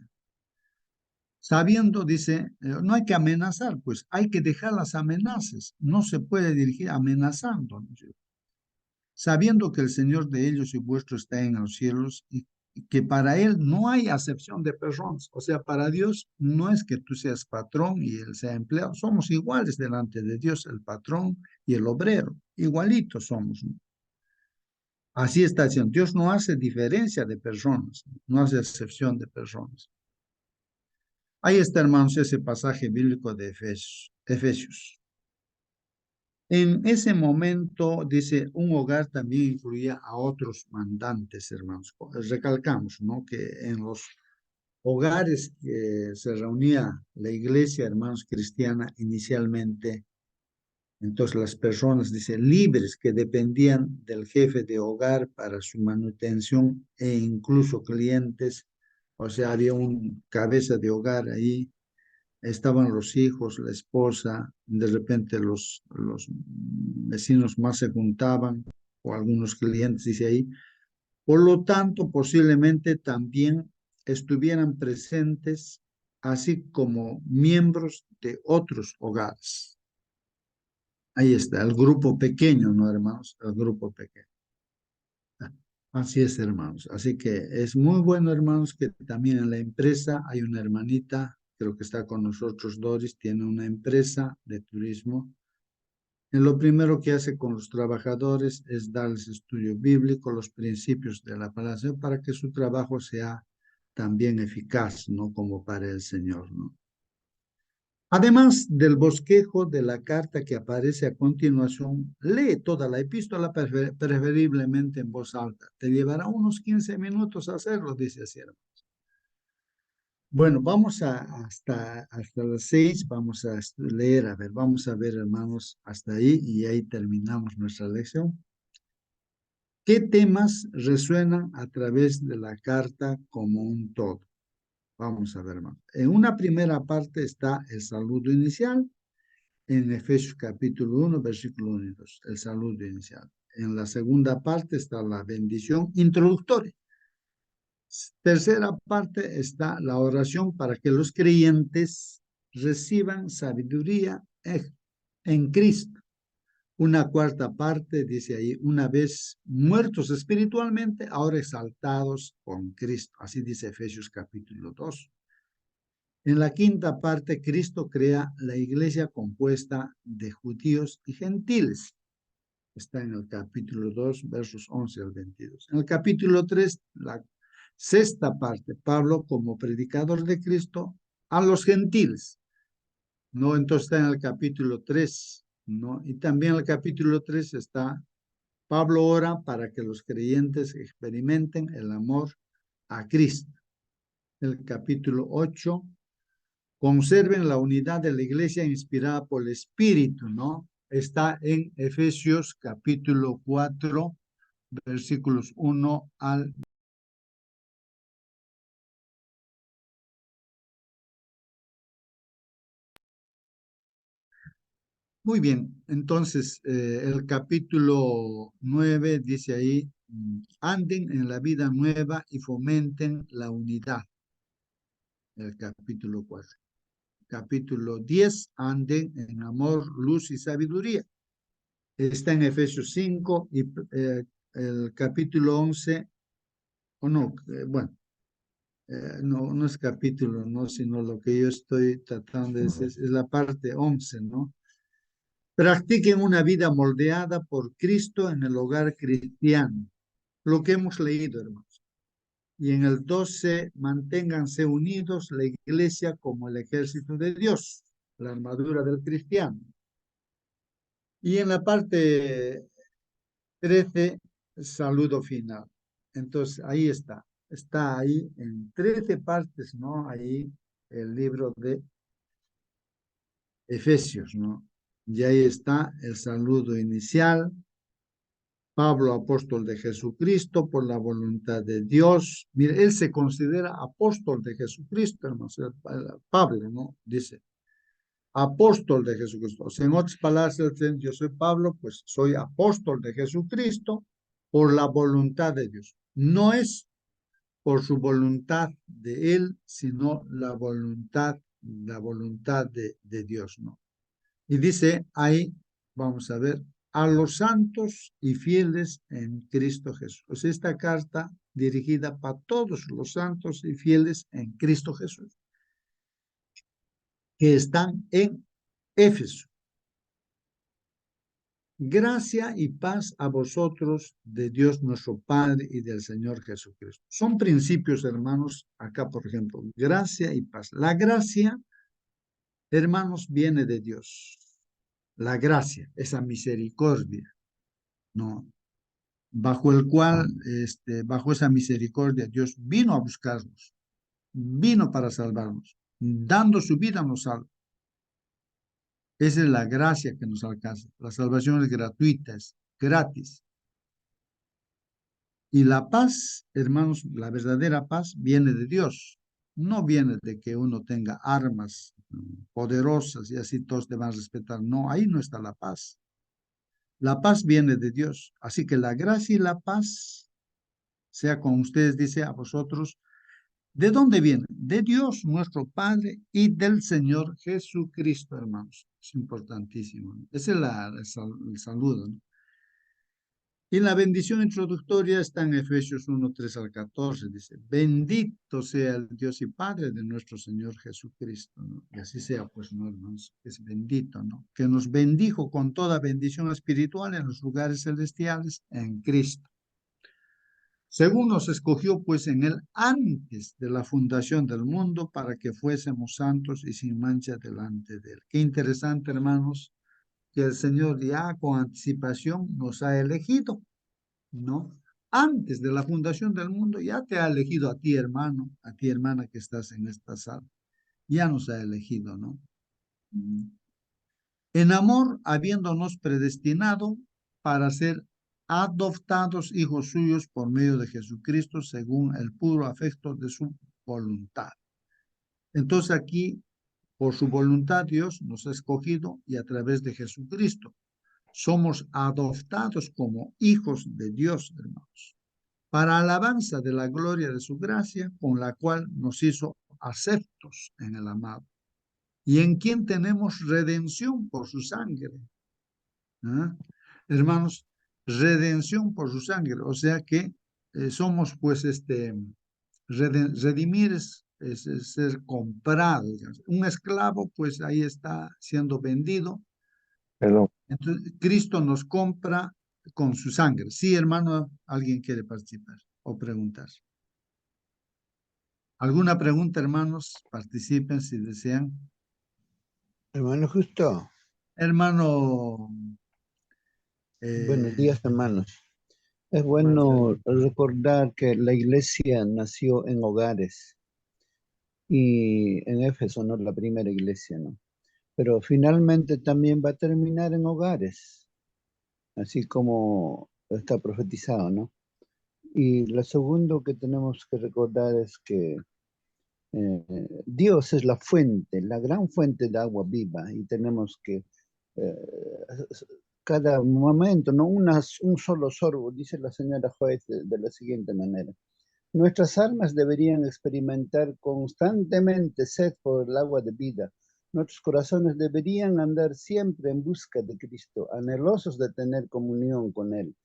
sabiendo, dice, no hay que amenazar, pues hay que dejar las amenazas. No se puede dirigir amenazando, ¿no? Sabiendo que el Señor de ellos y vuestro está en los cielos y que para Él no hay acepción de personas. O sea, para Dios no es que tú seas patrón y Él sea empleado. Somos iguales delante de Dios, el patrón y el obrero. Igualitos somos, ¿no? Así está diciendo. Dios no hace diferencia de personas, no hace excepción de personas. Ahí está, hermanos, ese pasaje bíblico de Efesios. En ese momento, dice, un hogar también incluía a otros mandantes, hermanos. Recalcamos, ¿no? Que en los hogares que se reunía la iglesia, hermanos, cristiana, inicialmente, entonces las personas, dice, libres que dependían del jefe de hogar para su manutención e incluso clientes, o sea, había un cabeza de hogar ahí, estaban los hijos, la esposa, de repente los vecinos más se juntaban, o algunos clientes, dice ahí. Por lo tanto, posiblemente también estuvieran presentes, así como miembros de otros hogares. Ahí está, el grupo pequeño, ¿no, hermanos? El grupo pequeño. Así es, hermanos. Así que es muy bueno, hermanos, que también en la empresa hay una hermanita, creo que está con nosotros, Doris, tiene una empresa de turismo. En lo primero que hace con los trabajadores es darles estudio bíblico, los principios de la palabra, para que su trabajo sea también eficaz, ¿no? Como para el Señor, ¿no? Además del bosquejo de la carta que aparece a continuación, lee toda la epístola, preferiblemente en voz alta. Te llevará unos 15 minutos hacerlo, dice así, hermanos. Bueno, vamos hasta las 6, vamos a leer, a ver, vamos a ver, hermanos, hasta ahí y ahí terminamos nuestra lección. ¿Qué temas resuenan a través de la carta como un todo? Vamos a ver, hermano. En una primera parte está el saludo inicial, en Efesios capítulo 1, versículo 1 y 2, el saludo inicial. En la segunda parte está la bendición introductoria. Tercera parte está la oración para que los creyentes reciban sabiduría en Cristo. Una cuarta parte dice ahí, una vez muertos espiritualmente, ahora exaltados con Cristo. Así dice Efesios capítulo 2. En la quinta parte, Cristo crea la iglesia compuesta de judíos y gentiles. Está en el capítulo 2, versos 11 al 22. En el capítulo 3, la sexta parte, Pablo como predicador de Cristo a los gentiles. No, entonces está en el capítulo 3, ¿no? Y también en el capítulo 3 está, Pablo ora para que los creyentes experimenten el amor a Cristo. El capítulo 8, conserven la unidad de la iglesia inspirada por el Espíritu, ¿no? Está en Efesios capítulo 4, versículos 1 al... Muy bien, entonces el capítulo 9 dice ahí, anden en la vida nueva y fomenten la unidad. El capítulo 4. Capítulo 10, anden en amor, luz y sabiduría. Está en Efesios 5 y el capítulo 11, o no, bueno, no es capítulo, no, sino lo que yo estoy tratando es la parte 11, ¿no? Practiquen una vida moldeada por Cristo en el hogar cristiano. Lo que hemos leído, hermanos. Y en el 12, manténganse unidos la iglesia como el ejército de Dios, la armadura del cristiano. Y en la parte 13, saludo final. Entonces, ahí está. Está ahí en 13 partes, ¿no? Ahí el libro de Efesios, ¿no? Y ahí está el saludo inicial. Pablo, apóstol de Jesucristo, por la voluntad de Dios. Mire, él se considera apóstol de Jesucristo, hermano. Pablo, ¿no? Dice, apóstol de Jesucristo. O sea, en otras palabras, yo soy Pablo, pues soy apóstol de Jesucristo por la voluntad de Dios. No es por su voluntad de él, sino la voluntad de Dios, ¿no? Y dice ahí, vamos a ver, a los santos y fieles en Cristo Jesús. O sea, esta carta dirigida para todos los santos y fieles en Cristo Jesús, que están en Éfeso. Gracia y paz a vosotros de Dios nuestro Padre y del Señor Jesucristo. Son principios, hermanos, acá por ejemplo, gracia y paz. La gracia, hermanos, viene de Dios. La gracia, esa misericordia, ¿no? Bajo el cual, bajo esa misericordia, Dios vino a buscarnos, vino para salvarnos, dando su vida nos salva. Esa es la gracia que nos alcanza. La salvación es gratuita, es gratis. Y la paz, hermanos, la verdadera paz viene de Dios. No viene de que uno tenga armas poderosas y así todos te van a respetar. No, ahí no está la paz. La paz viene de Dios. Así que la gracia y la paz, sea con ustedes, dice a vosotros, ¿de dónde viene? De Dios, nuestro Padre, y del Señor Jesucristo, hermanos. Es importantísimo, ¿no? Ese es el saludo, ¿no? Y la bendición introductoria está en Efesios 1, 3 al 14. Dice, bendito sea el Dios y Padre de nuestro Señor Jesucristo, ¿no? Y así sea, pues, no, hermanos, es bendito, ¿no? Que nos bendijo con toda bendición espiritual en los lugares celestiales en Cristo. Según nos escogió, pues, en él antes de la fundación del mundo para que fuésemos santos y sin mancha delante de él. Qué interesante, hermanos, que el Señor ya con anticipación nos ha elegido, ¿no? Antes de la fundación del mundo ya te ha elegido a ti, hermano, a ti, hermana, que estás en esta sala. Ya nos ha elegido, ¿no? En amor, habiéndonos predestinado para ser adoptados hijos suyos por medio de Jesucristo según el puro afecto de su voluntad. Entonces aquí, por su voluntad, Dios nos ha escogido y a través de Jesucristo somos adoptados como hijos de Dios, hermanos, para alabanza de la gloria de su gracia, con la cual nos hizo aceptos en el amado, y en quien tenemos redención por su sangre. ¿Ah? Hermanos, redención por su sangre, o sea que somos pues redimir es ser comprado. Digamos. Un esclavo pues ahí está siendo vendido. Perdón. Entonces Cristo nos compra con su sangre. Sí, hermano, alguien quiere participar o preguntar. ¿Alguna pregunta, hermanos? Participen si desean. Hermano Justo, Hermano. buenos días, hermanos. Es bueno recordar que la iglesia nació en hogares y en Éfeso no es la primera iglesia, ¿no? Pero finalmente también va a terminar en hogares, así como está profetizado, ¿no? Y lo segundo que tenemos que recordar es que Dios es la fuente, la gran fuente de agua viva y tenemos que cada momento, no un solo sorbo, dice la señora Juez de la siguiente manera. Nuestras almas deberían experimentar constantemente sed por el agua de vida. Nuestros corazones deberían andar siempre en busca de Cristo, anhelosos de tener comunión con Él.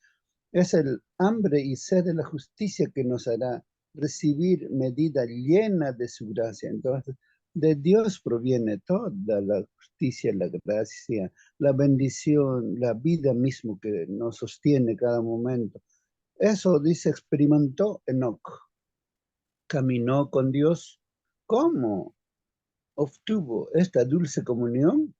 Es el hambre y sed de la justicia que nos hará recibir medida llena de su gracia. Entonces, de Dios proviene toda la justicia, la gracia, la bendición, la vida mismo que nos sostiene cada momento. Eso dice, experimentó Enoc. Caminó con Dios. ¿Cómo obtuvo esta dulce comunión?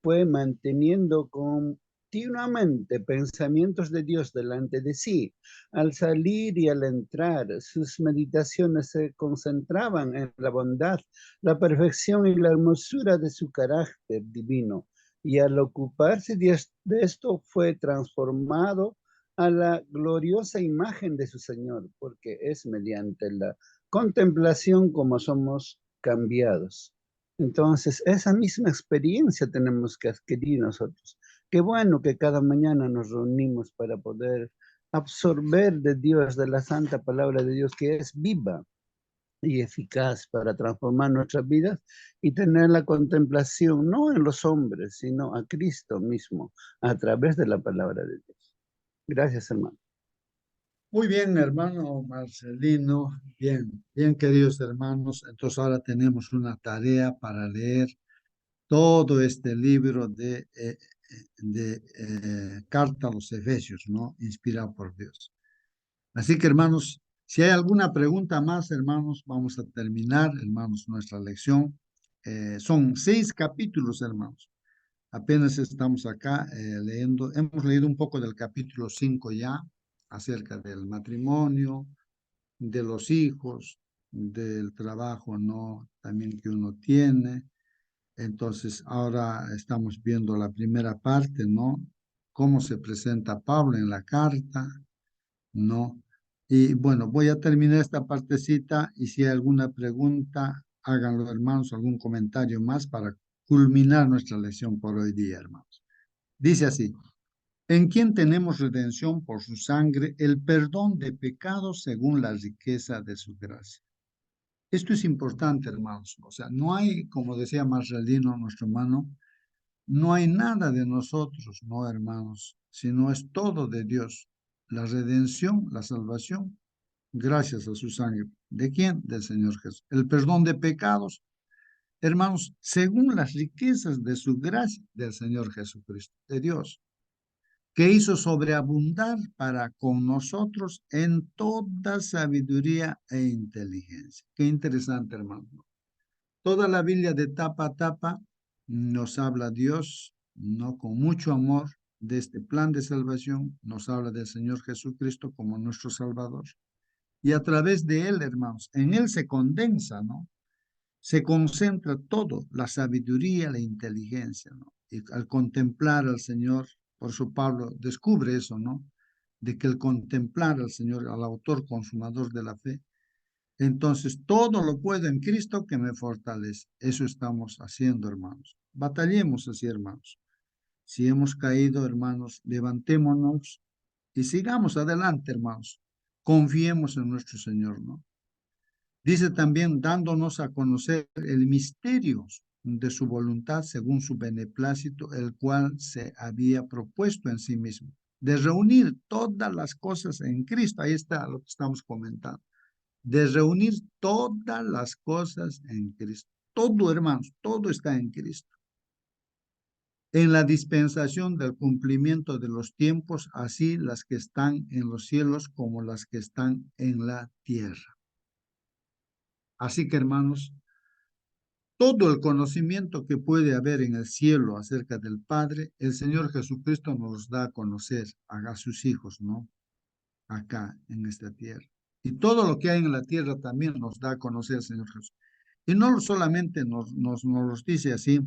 Fue manteniendo continuamente pensamientos de Dios delante de sí. Al salir y al entrar, sus meditaciones se concentraban en la bondad, la perfección y la hermosura de su carácter divino. Y al ocuparse de esto fue transformado a la gloriosa imagen de su Señor, porque es mediante la contemplación como somos cambiados. Entonces, esa misma experiencia tenemos que adquirir nosotros. Qué bueno que cada mañana nos reunimos para poder absorber de Dios, de la santa palabra de Dios, que es viva y eficaz para transformar nuestras vidas y tener la contemplación, no en los hombres, sino a Cristo mismo, a través de la palabra de Dios. Gracias, hermano. Muy bien, hermano Marcelino. Bien, bien, queridos hermanos. Entonces ahora tenemos una tarea para leer todo este libro de Carta a los Efesios, ¿no? Inspirado por Dios. Así que, hermanos, si hay alguna pregunta más, hermanos, vamos a terminar, hermanos, nuestra lección. Son 6 capítulos, hermanos. Apenas estamos acá leyendo, hemos leído un poco del capítulo 5 ya, acerca del matrimonio, de los hijos, del trabajo, ¿no? También que uno tiene. Entonces, ahora estamos viendo la primera parte, ¿no? Cómo se presenta Pablo en la carta, ¿no? Y bueno, voy a terminar esta partecita y si hay alguna pregunta, háganlo, hermanos, algún comentario más para culminar nuestra lección por hoy día, hermanos. Dice así, en quien tenemos redención por su sangre, el perdón de pecados según la riqueza de su gracia. Esto es importante, hermanos. O sea, no hay, como decía Marcelino, nuestro hermano, no hay nada de nosotros, no, hermanos, sino es todo de Dios. La redención, la salvación, gracias a su sangre. ¿De quién? Del Señor Jesús. El perdón de pecados, hermanos, según las riquezas de su gracia del Señor Jesucristo, de Dios, que hizo sobreabundar para con nosotros en toda sabiduría e inteligencia. Qué interesante, hermano. Toda la Biblia de tapa a tapa nos habla Dios, no con mucho amor, de este plan de salvación, nos habla del Señor Jesucristo como nuestro Salvador. Y a través de Él, hermanos, en Él se condensa, ¿no? Se concentra todo, la sabiduría, la inteligencia, ¿no? Y al contemplar al Señor, por eso Pablo descubre eso, ¿no? de que el contemplar al Señor, al autor consumador de la fe, entonces todo lo puedo en Cristo que me fortalece. Eso estamos haciendo, hermanos. Batallemos así, hermanos. Si hemos caído, hermanos, levantémonos y sigamos adelante, hermanos. Confiemos en nuestro Señor, ¿no? Dice también dándonos a conocer el misterio de su voluntad según su beneplácito, el cual se había propuesto en sí mismo, de reunir todas las cosas en Cristo. Ahí está lo que estamos comentando, de reunir todas las cosas en Cristo. Todo, hermanos, todo está en Cristo. En la dispensación del cumplimiento de los tiempos, así las que están en los cielos como las que están en la tierra. Así que, hermanos, todo el conocimiento que puede haber en el cielo acerca del Padre, el Señor Jesucristo nos da a conocer a sus hijos, ¿no? Acá en esta tierra. Y todo lo que hay en la tierra también nos da a conocer el Señor Jesús. Y no solamente nos los dice así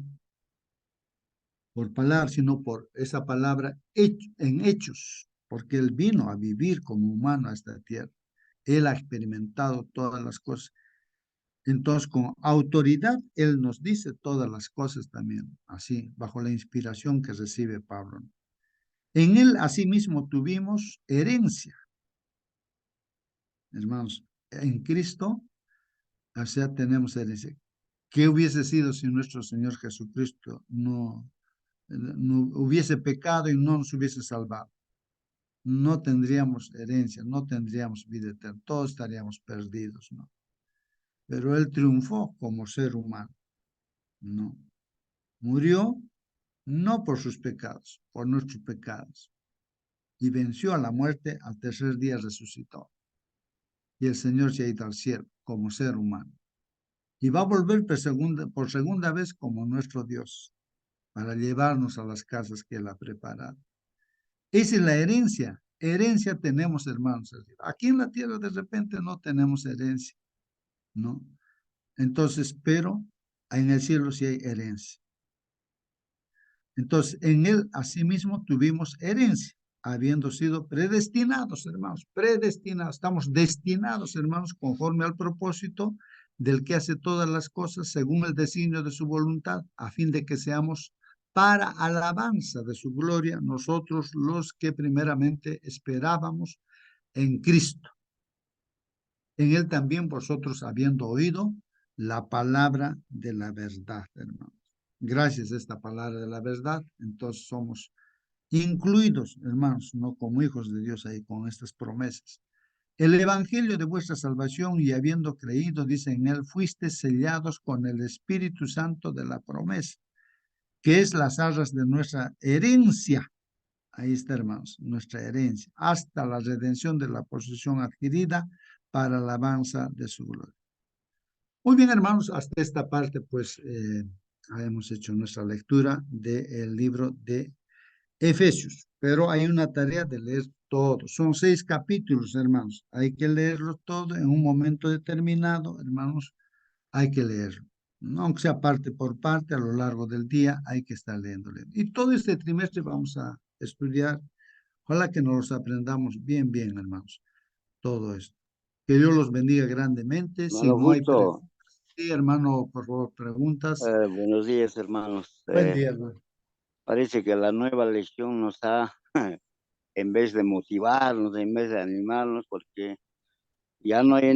por palabras, sino por esa palabra en hechos, porque Él vino a vivir como humano a esta tierra. Él ha experimentado todas las cosas. Entonces, con autoridad, Él nos dice todas las cosas también, así, bajo la inspiración que recibe Pablo. En Él, asimismo, tuvimos herencia. Hermanos, en Cristo, o sea, tenemos herencia. ¿Qué hubiese sido si nuestro Señor Jesucristo no hubiese pecado y no nos hubiese salvado? No tendríamos herencia, no tendríamos vida eterna, todos estaríamos perdidos, ¿no? Pero Él triunfó como ser humano, ¿no? Murió no por sus pecados, por nuestros pecados, y venció a la muerte, al tercer día resucitó. Y el Señor se ha ido al cielo como ser humano. Y va a volver por segunda vez como nuestro Dios, para llevarnos a las casas que Él ha preparado. Esa es la herencia. Herencia tenemos, hermanos. Aquí en la tierra de repente no tenemos herencia, ¿no? Entonces, pero en el cielo sí hay herencia. Entonces, en Él asimismo tuvimos herencia, habiendo sido predestinados, hermanos, predestinados. Estamos destinados, hermanos, conforme al propósito del que hace todas las cosas según el designio de su voluntad, a fin de que seamos para alabanza de su gloria, nosotros los que primeramente esperábamos en Cristo. En Él también vosotros, habiendo oído la palabra de la verdad, hermanos. Gracias a esta palabra de la verdad, entonces somos incluidos, hermanos, no como hijos de Dios ahí con estas promesas. El evangelio de vuestra salvación, y habiendo creído, dice en él, fuiste sellados con el Espíritu Santo de la promesa, que es las arras de nuestra herencia. Ahí está, hermanos, nuestra herencia, hasta la redención de la posesión adquirida para la alabanza de su gloria. Muy bien, hermanos, hasta esta parte, pues, hemos hecho nuestra lectura del libro de Efesios, pero hay una tarea de leer todo. Son 6 capítulos, hermanos. Hay que leerlo todo en un momento determinado, hermanos. Hay que leerlo. Aunque sea parte por parte, a lo largo del día, hay que estar leyéndolo. Y todo este trimestre vamos a estudiar. Ojalá que nos los aprendamos bien, bien, hermanos. Todo esto. Que Dios los bendiga grandemente. Si Hermano no hay Justo, sí, hermano, por favor, preguntas. buenos días, hermanos. Buen día, hermano. Parece que la nueva lección nos ha, en vez de motivarnos, en vez de animarnos, porque ya no hay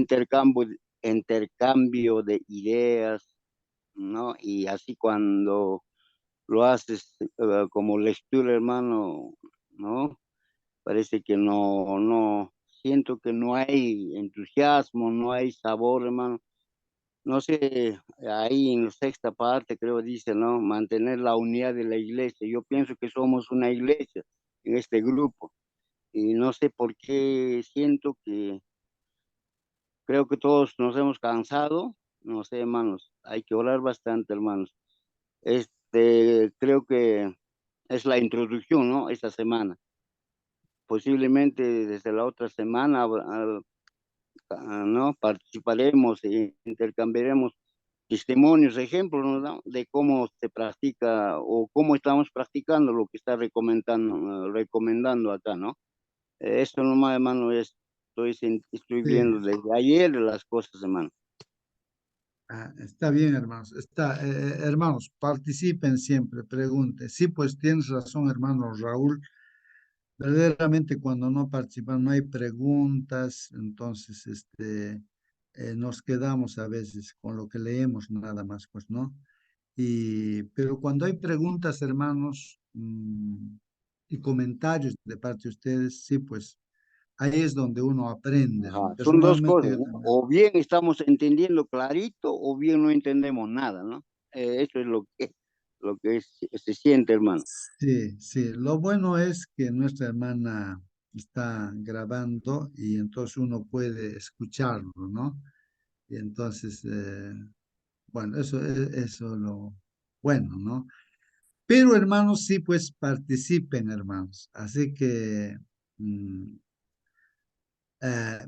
intercambio de ideas, ¿no? Y así cuando lo haces como lectura, hermano, ¿no? Parece que no, siento que no hay entusiasmo, no hay sabor, hermano. No sé, ahí en la sexta parte creo dice, ¿no? Mantener la unidad de la iglesia. Yo pienso que somos una iglesia en este grupo y no sé por qué siento que creo que todos nos hemos cansado. No sé, hermanos, hay que orar bastante, hermanos. Creo que es la introducción, ¿no? Esta semana. Posiblemente desde la otra semana, ¿no? Participaremos e intercambiaremos testimonios, ejemplos, ¿no? De cómo se practica o cómo estamos practicando lo que está recomendando acá, ¿no? Esto nomás, hermano, estoy Sí. viendo desde ayer las cosas, hermano. Está bien, hermanos. Hermanos, participen siempre, pregunten. Sí, pues tienes razón, hermano Raúl. Verdaderamente cuando no participan, no hay preguntas, entonces nos quedamos a veces con lo que leemos nada más, pues, ¿no? Pero cuando hay preguntas, hermanos, y comentarios de parte de ustedes, sí, pues ahí es donde uno aprende, ¿no? Ajá, son dos Personalmente cosas, yo ¿no? también. O bien estamos entendiendo clarito, o bien no entendemos nada, ¿no? Eso es se siente, hermano. Sí, sí. Lo bueno es que nuestra hermana está grabando y entonces uno puede escucharlo, ¿no? Y entonces, bueno, eso es lo bueno, ¿no? Pero hermanos, sí, pues participen, hermanos. Así que mm, eh,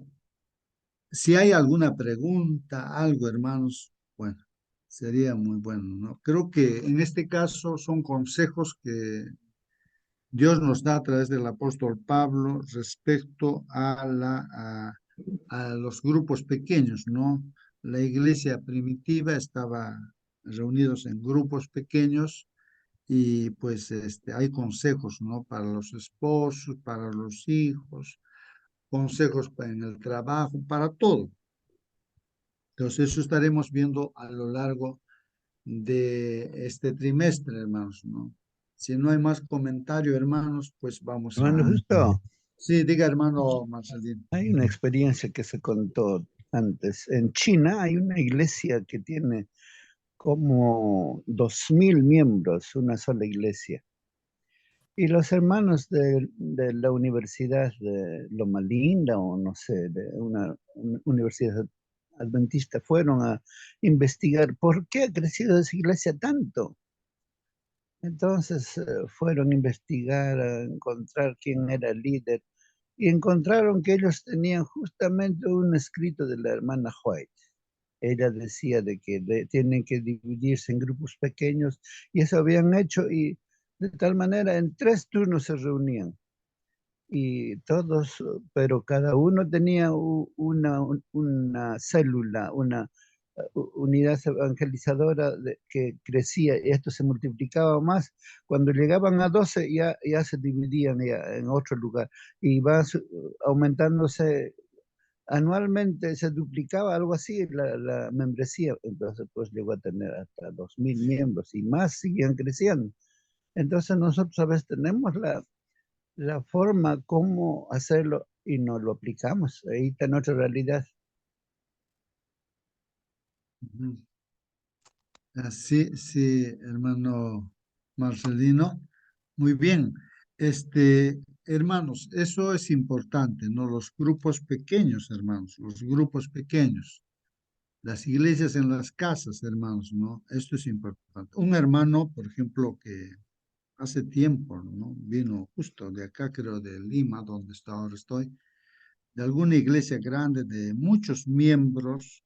si hay alguna pregunta, algo, hermanos, bueno, sería muy bueno, ¿no? Creo que en este caso son consejos que Dios nos da a través del apóstol Pablo respecto a los grupos pequeños, ¿no? La iglesia primitiva estaba reunidos en grupos pequeños y pues hay consejos, ¿no? Para los esposos, para los hijos, consejos en el trabajo, para todo. Entonces eso estaremos viendo a lo largo de este trimestre, hermanos, ¿no? Si no hay más comentario, hermanos, pues vamos Hermano, a... justo Sí, diga, hermano Marcelino. hay una experiencia que se contó antes. En China hay una iglesia que tiene como 2000 miembros, una sola iglesia. Y los hermanos de la Universidad de Loma Linda, o no sé, de una universidad adventista, fueron a investigar por qué ha crecido esa iglesia tanto. Entonces fueron a investigar, a encontrar quién era el líder, y encontraron que ellos tenían justamente un escrito de la hermana White. Ella decía de que tienen que dividirse en grupos pequeños, y eso habían hecho, y de tal manera en 3 turnos se reunían. Y todos, pero cada uno tenía una célula, una unidad evangelizadora que crecía, y esto se multiplicaba más. Cuando llegaban a 12 ya se dividían ya en otro lugar, y va aumentándose anualmente, se duplicaba algo así la membresía. Entonces pues llegó a tener hasta 2000 miembros y más, siguen creciendo. Entonces nosotros a veces tenemos la forma como hacerlo y no lo aplicamos. Ahí está nuestra realidad. Ujú. Así, sí, hermano Marcelino. Muy bien. Hermanos, eso es importante, ¿no? Los grupos pequeños, hermanos, los grupos pequeños. Las iglesias en las casas, hermanos, ¿no? Esto es importante. Un hermano, por ejemplo, que hace tiempo, ¿no? Vino justo de acá, creo, de Lima, donde ahora estoy, de alguna iglesia grande de muchos miembros,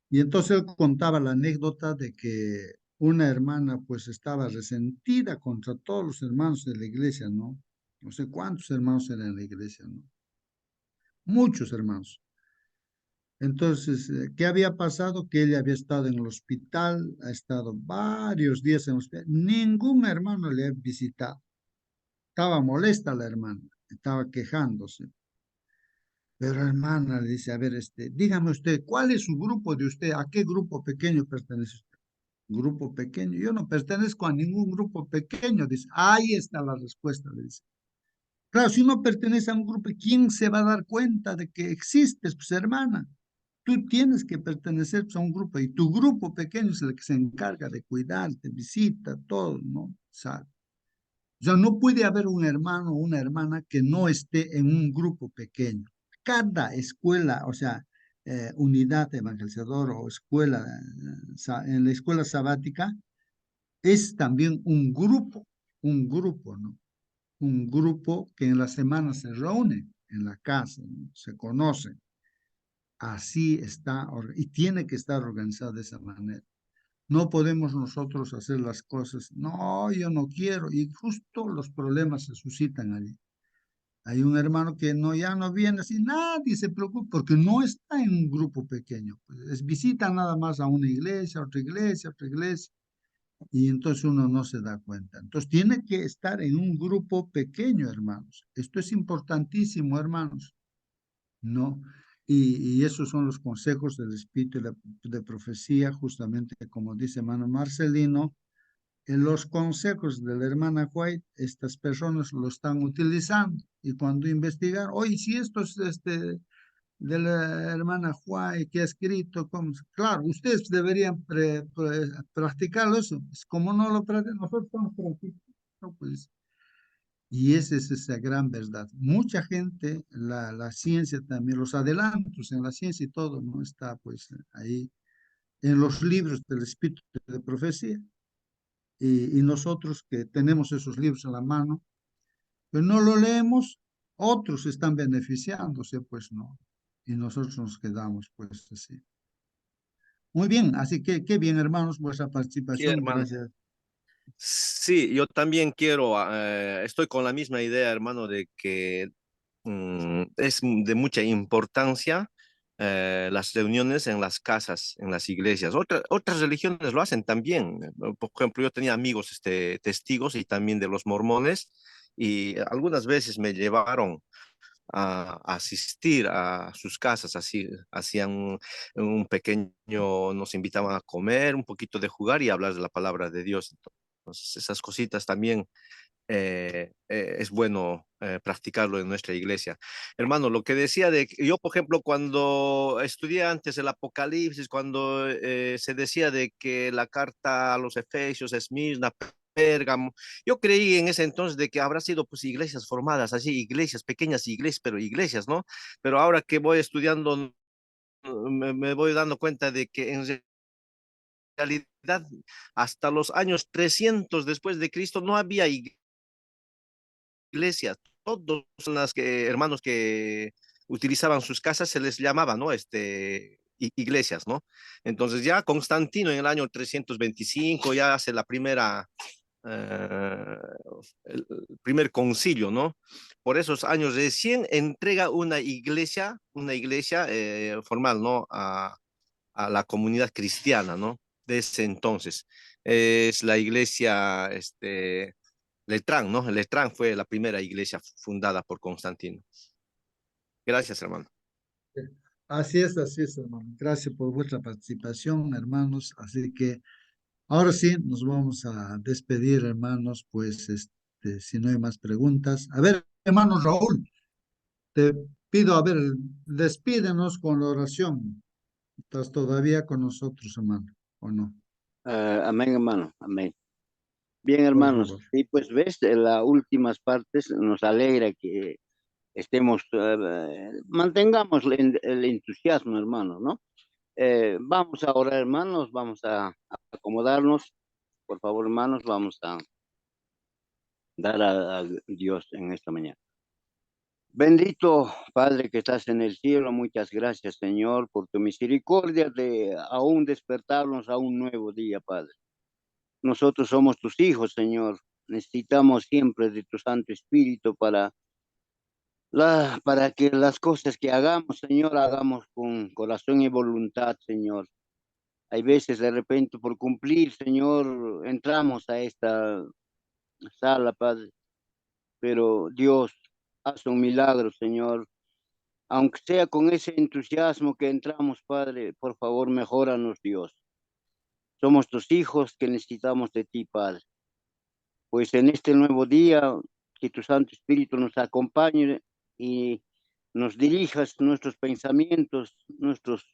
y entonces él contaba la anécdota de que una hermana pues estaba resentida contra todos los hermanos de la iglesia, ¿no? No sé cuántos hermanos eran en la iglesia, ¿no? Muchos hermanos. Entonces, ¿qué había pasado? Que ella había estado en el hospital, ha estado varios días en el hospital, ningún hermano le ha visitado. Estaba molesta la hermana, estaba quejándose. Pero hermana le dice, a ver, dígame usted, ¿cuál es su grupo de usted? ¿A qué grupo pequeño pertenece usted? Grupo pequeño. Yo no pertenezco a ningún grupo pequeño. Dice, ahí está la respuesta, le dice. Claro, si uno pertenece a un grupo, ¿quién se va a dar cuenta de que existes, pues hermana? Tú tienes que pertenecer pues, a un grupo y tu grupo pequeño es el que se encarga de cuidarte, visita, todo, ¿no? ¿Sabe? O sea, no puede haber un hermano o una hermana que no esté en un grupo pequeño. Cada escuela, o sea, unidad evangelizadora o escuela, en la escuela sabática, es también un grupo, ¿no? Un grupo que en la semana se reúne en la casa, ¿no? Se conoce. Así está, y tiene que estar organizado de esa manera. No podemos nosotros hacer las cosas, no, yo no quiero, y justo los problemas se suscitan allí. Hay un hermano que no, ya no viene así, nadie se preocupa porque no está en un grupo pequeño. Pues, visita nada más a una iglesia, otra iglesia, otra iglesia, y entonces uno no se da cuenta. Entonces tiene que estar en un grupo pequeño, hermanos. Esto es importantísimo, hermanos. ¿No? Y esos son los consejos del espíritu de profecía, justamente como dice hermano Marcelino, en los consejos de la hermana White, estas personas lo están utilizando. Y cuando investigan, oye, si esto es de la hermana White que ha escrito, claro, ustedes deberían practicarlo eso. Es como no lo practican, nosotros estamos practicando, pues. Y esa es esa gran verdad. Mucha gente, la ciencia también, los adelantos en la ciencia y todo, ¿no? Está pues ahí en los libros del espíritu de profecía. Y nosotros que tenemos esos libros en la mano, pero no lo leemos, otros están beneficiándose, pues no. Y nosotros nos quedamos pues así. Muy bien, así que qué bien, hermanos, vuestra Sí, participación. hermano. Gracias. Sí, yo también quiero, estoy con la misma idea, hermano, de que es de mucha importancia las reuniones en las casas, en las iglesias. Otras religiones lo hacen también. Por ejemplo, yo tenía amigos testigos y también de los mormones y algunas veces me llevaron a asistir a sus casas, así hacían un pequeño, nos invitaban a comer, un poquito de jugar y hablar de la palabra de Dios. Entonces, esas cositas también es bueno practicarlo en nuestra iglesia. Hermano, lo que decía de que yo, por ejemplo, cuando estudié antes el Apocalipsis, cuando se decía de que la carta a los Efesios, Esmirna, Pérgamo, yo creí en ese entonces de que habrá sido pues iglesias formadas, así iglesias, pequeñas iglesias, pero iglesias, ¿no? Pero ahora que voy estudiando, me voy dando cuenta de que en realidad hasta los años 300 después de Cristo no había iglesias, todos los hermanos que utilizaban sus casas se les llamaba, ¿no? Iglesias, ¿no? Entonces ya Constantino en el año 325 ya hace la primera, eh, el primer concilio, ¿no? Por esos años recién entrega una iglesia formal, ¿no? A la comunidad cristiana, ¿no? De ese entonces. Es la iglesia, Letrán, ¿no? Letrán fue la primera iglesia fundada por Constantino. Gracias, hermano. Así es, hermano. Gracias por vuestra participación, hermanos. Así que ahora sí, nos vamos a despedir, hermanos, pues si no hay más preguntas. A ver, hermano Raúl, te pido, a ver, despídenos con la oración. ¿Estás todavía con nosotros, hermano, o no? Amén, hermano, amén. Bien, Por hermanos, favor. y pues ves, en las últimas partes nos alegra que estemos, mantengamos el entusiasmo, hermanos, ¿no? Vamos a orar, hermanos, vamos a acomodarnos, por favor, hermanos, vamos a dar a Dios en esta mañana. Bendito Padre que estás en el cielo, muchas gracias, Señor, por tu misericordia de aún despertarnos a un nuevo día, Padre. Nosotros somos tus hijos, Señor. Necesitamos siempre de tu Santo Espíritu para que las cosas que hagamos, Señor, hagamos con corazón y voluntad, Señor. Hay veces de repente por cumplir, Señor, entramos a esta sala, Padre, pero Dios, haz un milagro, Señor. Aunque sea con ese entusiasmo que entramos, Padre, por favor, mejóranos, Dios. Somos tus hijos que necesitamos de ti, Padre. Pues en este nuevo día, que tu Santo Espíritu nos acompañe y nos dirijas nuestros pensamientos, nuestros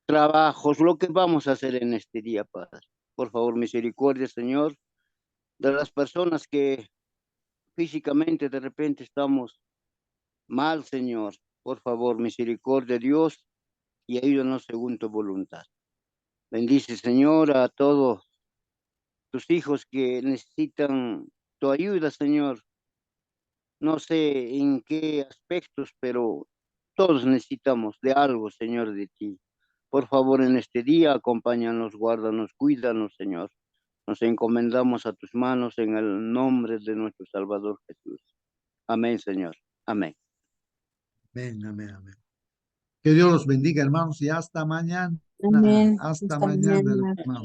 trabajos, lo que vamos a hacer en este día, Padre. Por favor, misericordia, Señor, de las personas que físicamente de repente estamos mal, Señor. Por favor, misericordia, Dios, y ayúdanos según tu voluntad. Bendice, Señor, a todos tus hijos que necesitan tu ayuda, Señor. No sé en qué aspectos, pero todos necesitamos de algo, Señor, de ti. Por favor, en este día, acompáñanos, guárdanos, cuídanos, Señor. Nos encomendamos a tus manos en el nombre de nuestro Salvador Jesús. Amén, Señor. Amén. Amén, amén, amén. Que Dios los bendiga, hermanos, y hasta mañana. Amén. Hasta Hasta mañana, mañana. hermanos.